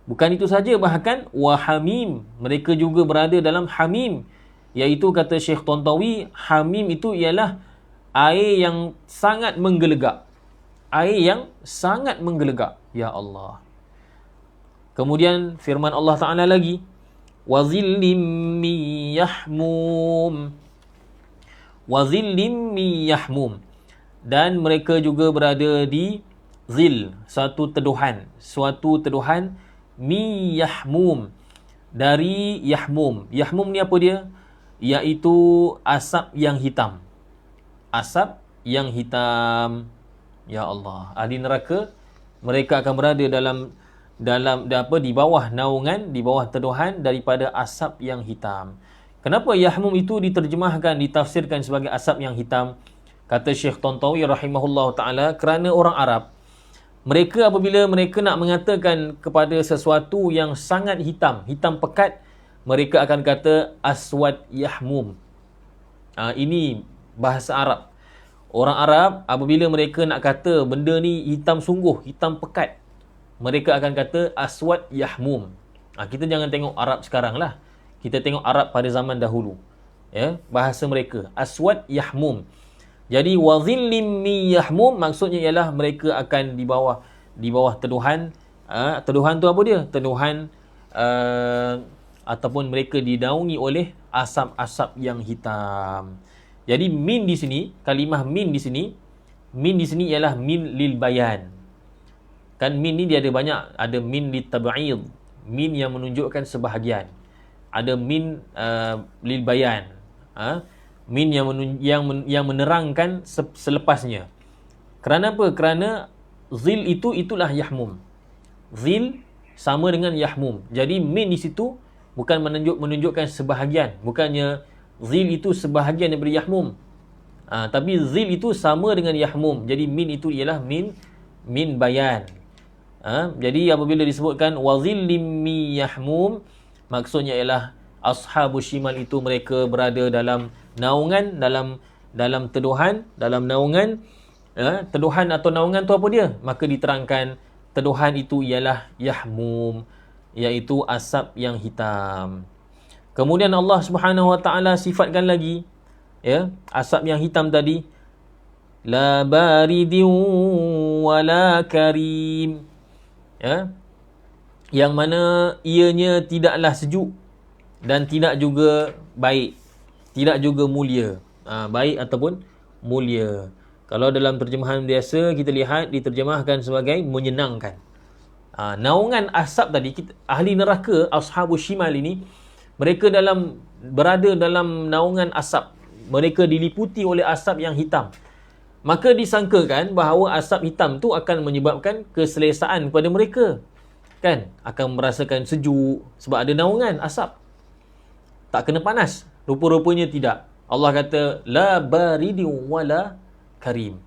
S1: Bukan itu saja, bahkan wahamim, mereka juga berada dalam hamim, iaitu kata Syekh Tantawi, hamim itu ialah air yang sangat menggelegak. Air yang sangat menggelegak. Ya Allah. Kemudian firman Allah Ta'ala lagi, wa zillim min yahmum. Wa zillim min yahmum. Dan mereka juga berada di zil, suatu teduhan min yahmum, dari yahmum. Yahmum ni apa dia? Iaitu asap yang hitam. Asap yang hitam. Ya Allah. Ahli neraka, mereka akan berada di bawah naungan, di bawah teduhan daripada asap yang hitam. Kenapa yahmum itu diterjemahkan, ditafsirkan sebagai asap yang hitam? Kata Syekh Tantawi rahimahullah ta'ala, kerana orang Arab, mereka apabila mereka nak mengatakan kepada sesuatu yang sangat hitam pekat, mereka akan kata aswad yahmum. Ini bahasa Arab. Orang Arab apabila mereka nak kata benda ni hitam sungguh, hitam pekat, mereka akan kata aswad yahmum. Kita jangan tengok Arab sekarang lah. Kita tengok Arab pada zaman dahulu. Ya, bahasa mereka aswad yahmum. Jadi wazillim min yahmum maksudnya ialah mereka akan di bawah teduhan. Teduhan tu apa dia? Teduhan ataupun mereka dinaungi oleh asap-asap yang hitam. Jadi min di sini, kalimah min di sini ialah min lil bayan. Kan min ni dia ada banyak, ada min lit tab'id, min yang menunjukkan sebahagian. Ada min lil bayan. Min yang menerangkan selepasnya. Kerana apa? Kerana zil itulah yahmum. Zil sama dengan yahmum. Jadi min di situ bukan menunjukkan sebahagian. Bukannya zil itu sebahagian daripada yahmum. Tapi zil itu sama dengan yahmum. Jadi min itu ialah min bayan. Jadi apabila disebutkan wa zillim min yahmum, maksudnya ialah ashabus shimal itu mereka berada dalam naungan, dalam teduhan, dalam naungan. Teduhan atau naungan tu apa dia? Maka diterangkan teduhan itu ialah yahmum, iaitu asap yang hitam. Kemudian Allah Subhanahu Wa Taala sifatkan lagi, asap yang hitam tadi, la baridin wala karim, yang mana ianya tidaklah sejuk dan tidak juga baik, tidak juga mulia. Baik ataupun mulia. Kalau dalam terjemahan biasa kita lihat diterjemahkan sebagai menyenangkan. Naungan asap tadi, ahli neraka ashabus shimal ini, mereka berada dalam naungan asap. Mereka diliputi oleh asap yang hitam. Maka disangkakan bahawa asap hitam tu akan menyebabkan keselesaan kepada mereka. Kan? Akan merasakan sejuk sebab ada naungan asap. Tak kena panas. Rupa-rupanya tidak. Allah kata la baridin wala karim.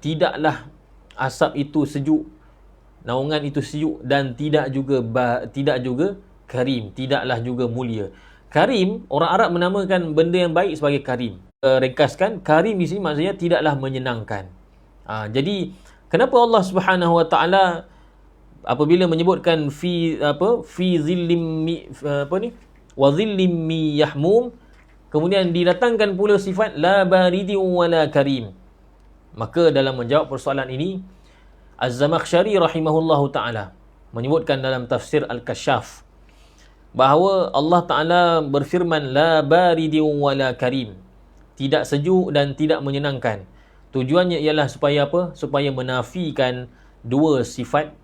S1: Tidaklah asap itu sejuk, naungan itu sejuk, dan tidak juga karim, tidaklah juga mulia. Karim, orang Arab menamakan benda yang baik sebagai karim. Ringkaskan, karim di sini maksudnya tidaklah menyenangkan. Jadi kenapa Allah Subhanahu Wa Taala apabila menyebutkan fi zillim wa zillim mi yahmum, kemudian didatangkan pula sifat la baridin wala karim, maka dalam menjawab persoalan ini Az-Zamakhsyari rahimahullahu ta'ala menyebutkan dalam tafsir Al-Kasyaf bahawa Allah Ta'ala berfirman la baridin wala karim, tidak sejuk dan tidak menyenangkan. Tujuannya ialah supaya apa? Supaya menafikan dua sifat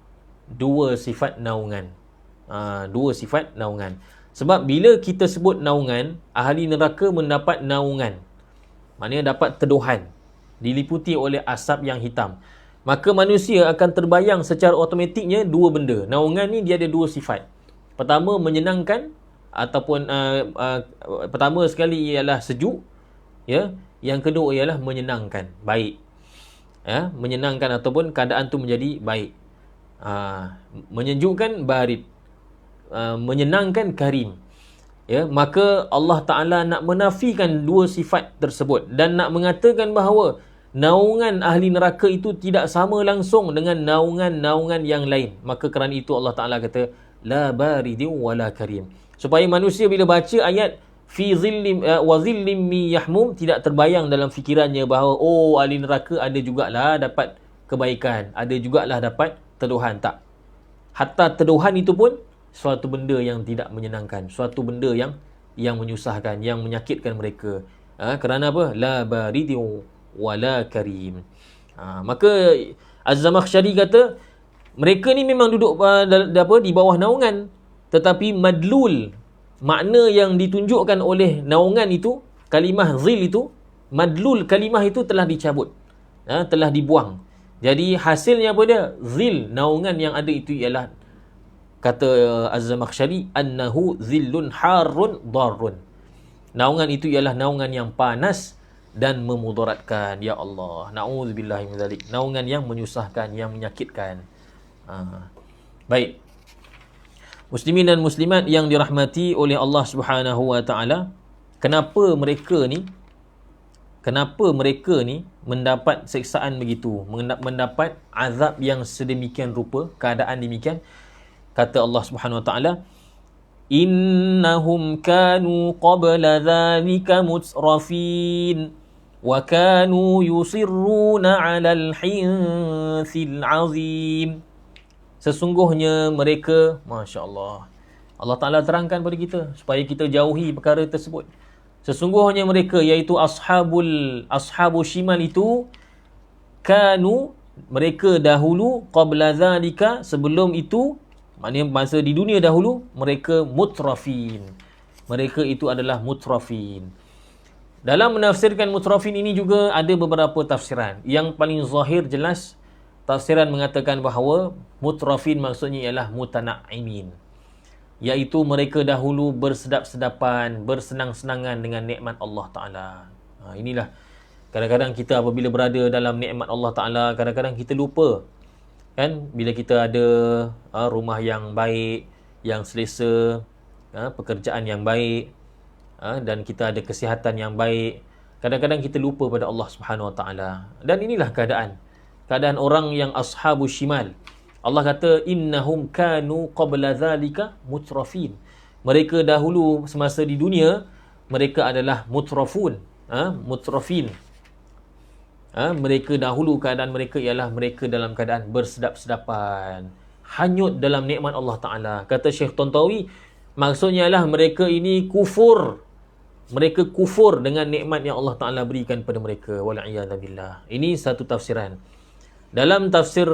S1: naungan. Dua sifat naungan. Sebab bila kita sebut naungan, ahli neraka mendapat naungan, maknanya dapat teduhan, diliputi oleh asap yang hitam. Maka manusia akan terbayang secara automatiknya dua benda. Naungan ni dia ada dua sifat. Pertama menyenangkan, ataupun pertama sekali ialah sejuk, ya. Yang kedua ialah menyenangkan, baik. Ya, menyenangkan ataupun keadaan tu menjadi baik. Menyejukkan barid, menyenangkan karim. Ya, maka Allah Ta'ala nak menafikan dua sifat tersebut dan nak mengatakan bahawa naungan ahli neraka itu tidak sama langsung dengan naungan-naungan yang lain. Maka kerana itu Allah Ta'ala kata la baridin wala karim, supaya manusia bila baca ayat fi zillim wa zillim mi yahmum tidak terbayang dalam fikirannya bahawa ahli neraka ada jugalah dapat kebaikan, ada jugalah dapat teduhan. Tak. Hatta teduhan itu pun suatu benda yang tidak menyenangkan, suatu benda yang menyusahkan, yang menyakitkan mereka. Kerana apa? La baridin wala karim. Maka Az-Zamakhsyari kata mereka ni memang duduk di bawah naungan, tetapi madlul, makna yang ditunjukkan oleh naungan itu, kalimah zil itu, madlul kalimah itu telah dicabut, telah dibuang. Jadi hasilnya apa dia? Zil, naungan yang ada itu ialah, kata Az-Zamakhsyari, annahu zillun harun darrun. Naungan itu ialah naungan yang panas dan memudaratkan. Ya Allah, na'udzubillahi min dzalik. Naungan yang menyusahkan, yang menyakitkan. Baik. Muslimin dan muslimat yang dirahmati oleh Allah Subhanahu Wa Taala, kenapa mereka ni mendapat siksaan begitu, mendapat azab yang sedemikian rupa, keadaan demikian? Kata Allah Subhanahu Wa Taala, innahum kanu qabla dhalika mutrafin wa kanu yusirruna 'alal hinthil 'azim. Sesungguhnya mereka, Masya Allah, Allah Ta'ala terangkan pada kita supaya kita jauhi perkara tersebut. Sesungguhnya mereka, iaitu ashabul shimal itu, kanu, mereka dahulu, qabla dhalika, sebelum itu, maknanya masa di dunia dahulu, mereka mutrafin. Mereka itu adalah mutrafin. Dalam menafsirkan mutrafin ini juga ada beberapa tafsiran. Yang paling zahir jelas, tafsiran mengatakan bahawa mutrafin maksudnya ialah mutanaimin, iaitu mereka dahulu bersedap-sedapan, bersenang-senangan dengan nikmat Allah Ta'ala. Inilah, kadang-kadang kita apabila berada dalam nikmat Allah Ta'ala, kadang-kadang kita lupa, kan, bila kita ada rumah yang baik, yang selesa, pekerjaan yang baik, dan kita ada kesihatan yang baik, kadang-kadang kita lupa pada Allah Subhanahu Wa Taala. Dan inilah keadaan orang yang ashabus shimal. Allah kata innahum kanu qabla dhalika mutrafin. Mereka dahulu semasa di dunia mereka adalah mutrafun, mutrafin. Mereka dahulu keadaan mereka ialah mereka dalam keadaan bersedap-sedapan, hanyut dalam nikmat Allah Ta'ala. Kata Syekh Tontawi, maksudnya ialah mereka ini kufur Mereka kufur dengan nikmat yang Allah Ta'ala berikan pada mereka. Wal'iyadzabillah. Ini satu tafsiran. Dalam tafsir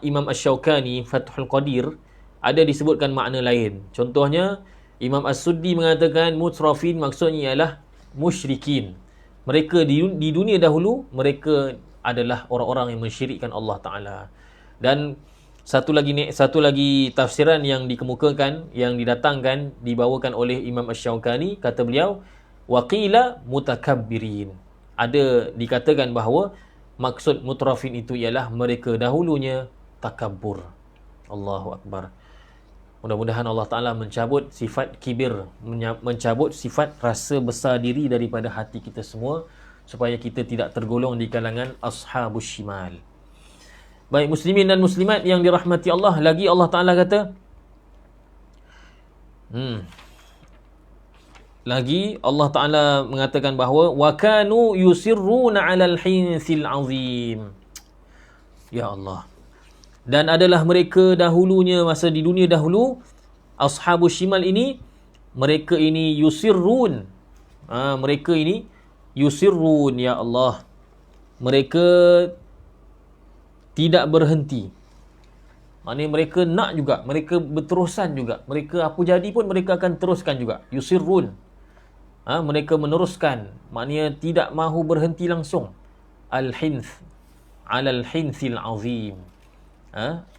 S1: Imam Asy-Syaukani, Fathul Qadir, ada disebutkan makna lain. Contohnya, Imam As-Suddi mengatakan mutrafin maksudnya ialah musyrikin. Mereka di dunia dahulu, mereka adalah orang-orang yang mensyirikkan Allah Ta'ala. Dan satu lagi tafsiran yang dikemukakan, yang didatangkan, dibawakan oleh Imam Asy-Syaukani, kata beliau, waqila mutakabbirin. Ada dikatakan bahawa maksud mutrafin itu ialah mereka dahulunya takabbur. Allahu Akbar. Mudah-mudahan Allah Ta'ala mencabut sifat kibir, mencabut sifat rasa besar diri daripada hati kita semua, supaya kita tidak tergolong di kalangan ashabus shimal. Baik muslimin dan muslimat yang dirahmati Allah, lagi Allah Ta'ala kata, lagi Allah Ta'ala mengatakan bahawa wa kanu yusirruna 'alal hinsil 'azim. Ya Allah. Dan adalah mereka dahulunya, masa di dunia dahulu, ashabus shimal ini, mereka ini yusirrun. Mereka ini yusirrun, ya Allah. Mereka tidak berhenti. Maknanya mereka nak juga, mereka berterusan juga. Mereka apa jadi pun mereka akan teruskan juga. Yusirrun. Mereka meneruskan, maknanya tidak mahu berhenti langsung. Al-hinth, alal hinthil azim.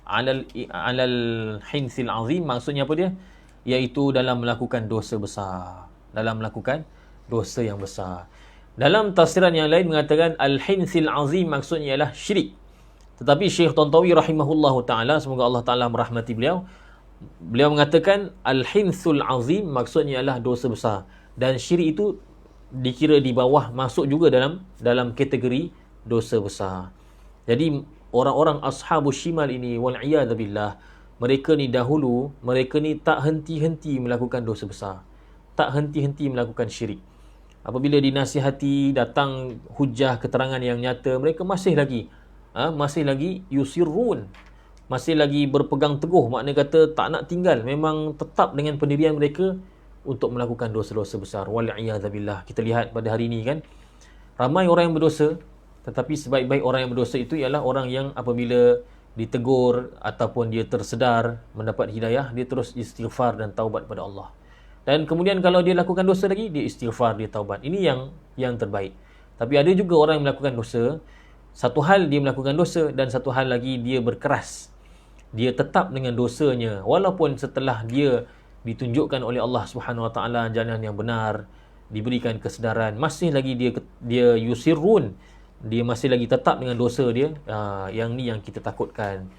S1: Alal hinthil azim maksudnya apa dia? Iaitu dalam melakukan dosa besar, dalam melakukan dosa yang besar. Dalam tafsiran yang lain mengatakan al-hinthil azim maksudnya ialah syirik. Tetapi Syekh Tantawi rahimahullahu ta'ala, semoga Allah Ta'ala merahmati beliau, beliau mengatakan al-hinthul azim maksudnya ialah dosa besar. Dan syirik itu dikira di bawah, masuk juga dalam kategori dosa besar. Jadi orang-orang ashabus shimal ini, wal'iyadzabillah, mereka ni dahulu, mereka ni tak henti-henti melakukan dosa besar, tak henti-henti melakukan syirik. Apabila dinasihati, datang hujah, keterangan yang nyata, mereka masih lagi yusirrun, masih lagi berpegang teguh, makna kata tak nak tinggal, memang tetap dengan pendirian mereka untuk melakukan dosa-dosa besar. Wal'iyadzabillah. Kita lihat pada hari ini kan, ramai orang yang berdosa, tetapi sebaik-baik orang yang berdosa itu ialah orang yang apabila ditegur ataupun dia tersedar, mendapat hidayah, dia terus istighfar dan taubat pada Allah. Dan kemudian kalau dia lakukan dosa lagi, dia istighfar, dia taubat. Ini yang terbaik. Tapi ada juga orang yang melakukan dosa, satu hal dia melakukan dosa, dan satu hal lagi dia berkeras. Dia tetap dengan dosanya, walaupun setelah dia ditunjukkan oleh Allah Subhanahu Wa Taala jalan yang benar, diberikan kesedaran, masih lagi dia yusirrun, dia masih lagi tetap dengan dosa dia. Yang ni yang kita takutkan.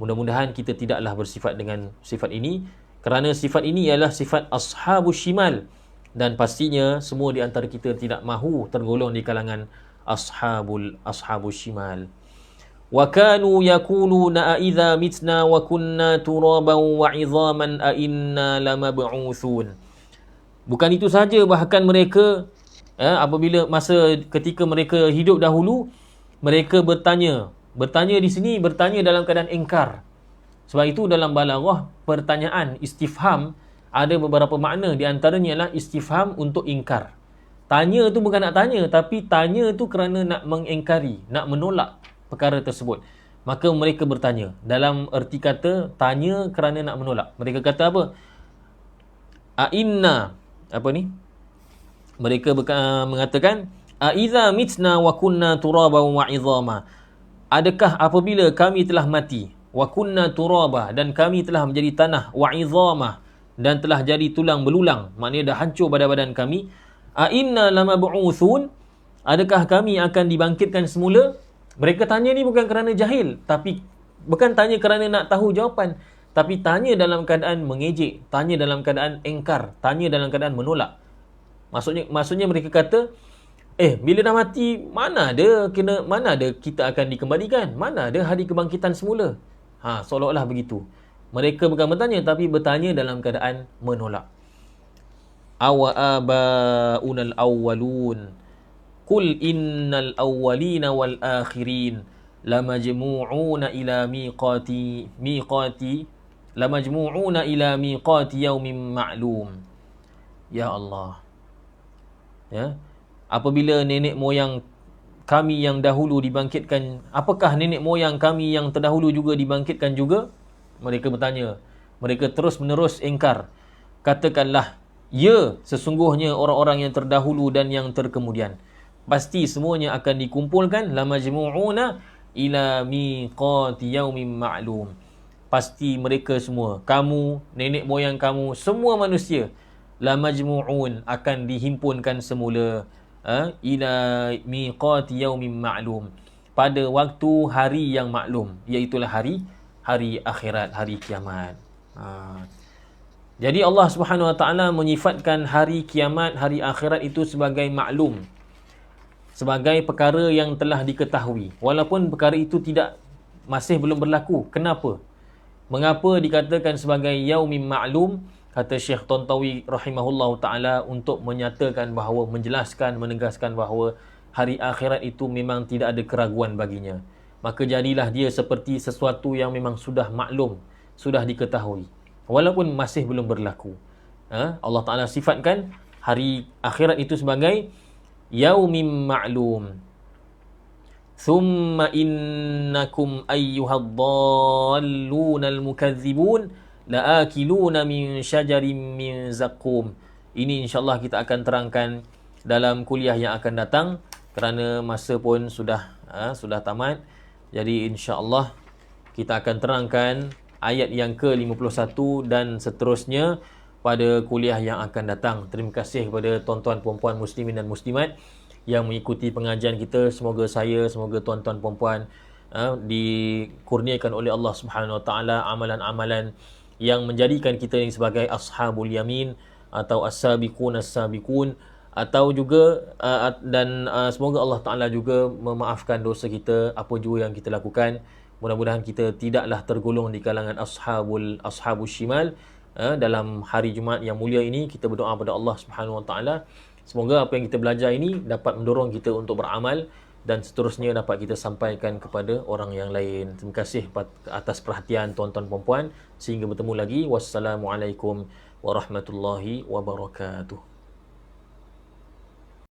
S1: Mudah-mudahan kita tidaklah bersifat dengan sifat ini, kerana sifat ini ialah sifat ashabus shimal, dan pastinya semua di antara kita tidak mahu tergolong di kalangan ashabus shimal. Wa kanu yaquluna a idza mitna wa kunna turaban wa 'idhaman a inna lamab'utsun. Bukan itu saja, bahkan mereka apabila masa ketika mereka hidup dahulu, mereka bertanya di sini, bertanya dalam keadaan ingkar. Sebab itu dalam balaghah, pertanyaan istifham ada beberapa makna, di antaranya ialah istifham untuk ingkar. Tanya tu bukan nak tanya, tapi tanya tu kerana nak mengingkari, nak menolak perkara tersebut. Maka mereka bertanya, dalam erti kata tanya kerana nak menolak. Mereka kata apa? A'inna, apa ni? Mereka mengatakan, A'iza mitna wa kunna turaban wa 'idhama. Adakah apabila kami telah mati, wa kunna turaba, dan kami telah menjadi tanah, wa 'idhama, dan telah jadi tulang belulang, maknanya dah hancur badan-badan kami, a'inna lamab'utsun, adakah kami akan dibangkitkan semula? Mereka tanya ni bukan kerana jahil, tapi bukan tanya kerana nak tahu jawapan, tapi tanya dalam keadaan mengejek, tanya dalam keadaan engkar, tanya dalam keadaan menolak. Maksudnya mereka kata, bila dah mati, mana ada kita akan dikembalikan? Mana ada hari kebangkitan semula? Seolah-olah begitu. Mereka bukan bertanya, tapi bertanya dalam keadaan menolak. Awa aba'unal awwalun Qul innal awwalina wal akhirin lamajmu'una ila miqati yaumin ma'lum. Ya Allah, Ya. Apabila nenek moyang kami yang dahulu dibangkitkan, apakah nenek moyang kami yang terdahulu juga dibangkitkan juga? Mereka bertanya. Mereka terus menerus ingkar. Katakanlah, ya, sesungguhnya orang-orang yang terdahulu dan yang terkemudian pasti semuanya akan dikumpulkan, la majmu'una ila miqati yaumin ma'lum. Pasti mereka semua, kamu, nenek moyang kamu, semua manusia, la majmu'un, akan dihimpunkan semula, ila miqati yaumin ma'lum, pada waktu hari yang maklum, iaitu hari akhirat, hari kiamat. Jadi Allah Subhanahu Wa Taala menyifatkan hari kiamat, hari akhirat itu sebagai maklum, sebagai perkara yang telah diketahui, walaupun perkara itu masih belum berlaku. Kenapa? Mengapa dikatakan sebagai yaumim ma'lum? Kata Syekh Tantawi rahimahullahu taala, untuk menyatakan bahawa, menjelaskan, menegaskan bahawa hari akhirat itu memang tidak ada keraguan baginya. Maka jadilah dia seperti sesuatu yang memang sudah maklum, sudah diketahui, walaupun masih belum berlaku. Allah Taala sifatkan hari akhirat itu sebagai yaumim ma'lum. Thumma innakum ayyuhad-dallunal mukazzibun la'akiluna min syajarin min zaqqum. Ini insya-Allah kita akan terangkan dalam kuliah yang akan datang, kerana masa pun sudah tamat. Jadi insya-Allah kita akan terangkan ayat yang ke-51 dan seterusnya pada kuliah yang akan datang. Terima kasih kepada tuan-tuan puan-puan muslimin dan muslimat yang mengikuti pengajian kita. Semoga tuan-tuan puan-puan dikurniakan oleh Allah Subhanahu Wa Taala amalan-amalan yang menjadikan kita ini sebagai ashabul yamin atau as-sabiqun as-sabiqun, atau juga dan semoga Allah Taala juga memaafkan dosa kita apa juga yang kita lakukan. Mudah-mudahan kita tidaklah tergolong di kalangan ashabus shimal. Dalam hari Jumaat yang mulia ini, kita berdoa kepada Allah Subhanahu Wa Taala, semoga apa yang kita belajar ini dapat mendorong kita untuk beramal dan seterusnya dapat kita sampaikan kepada orang yang lain. Terima kasih atas perhatian tuan-tuan puan-puan. Sehingga bertemu lagi. Wassalamualaikum warahmatullahi wabarakatuh.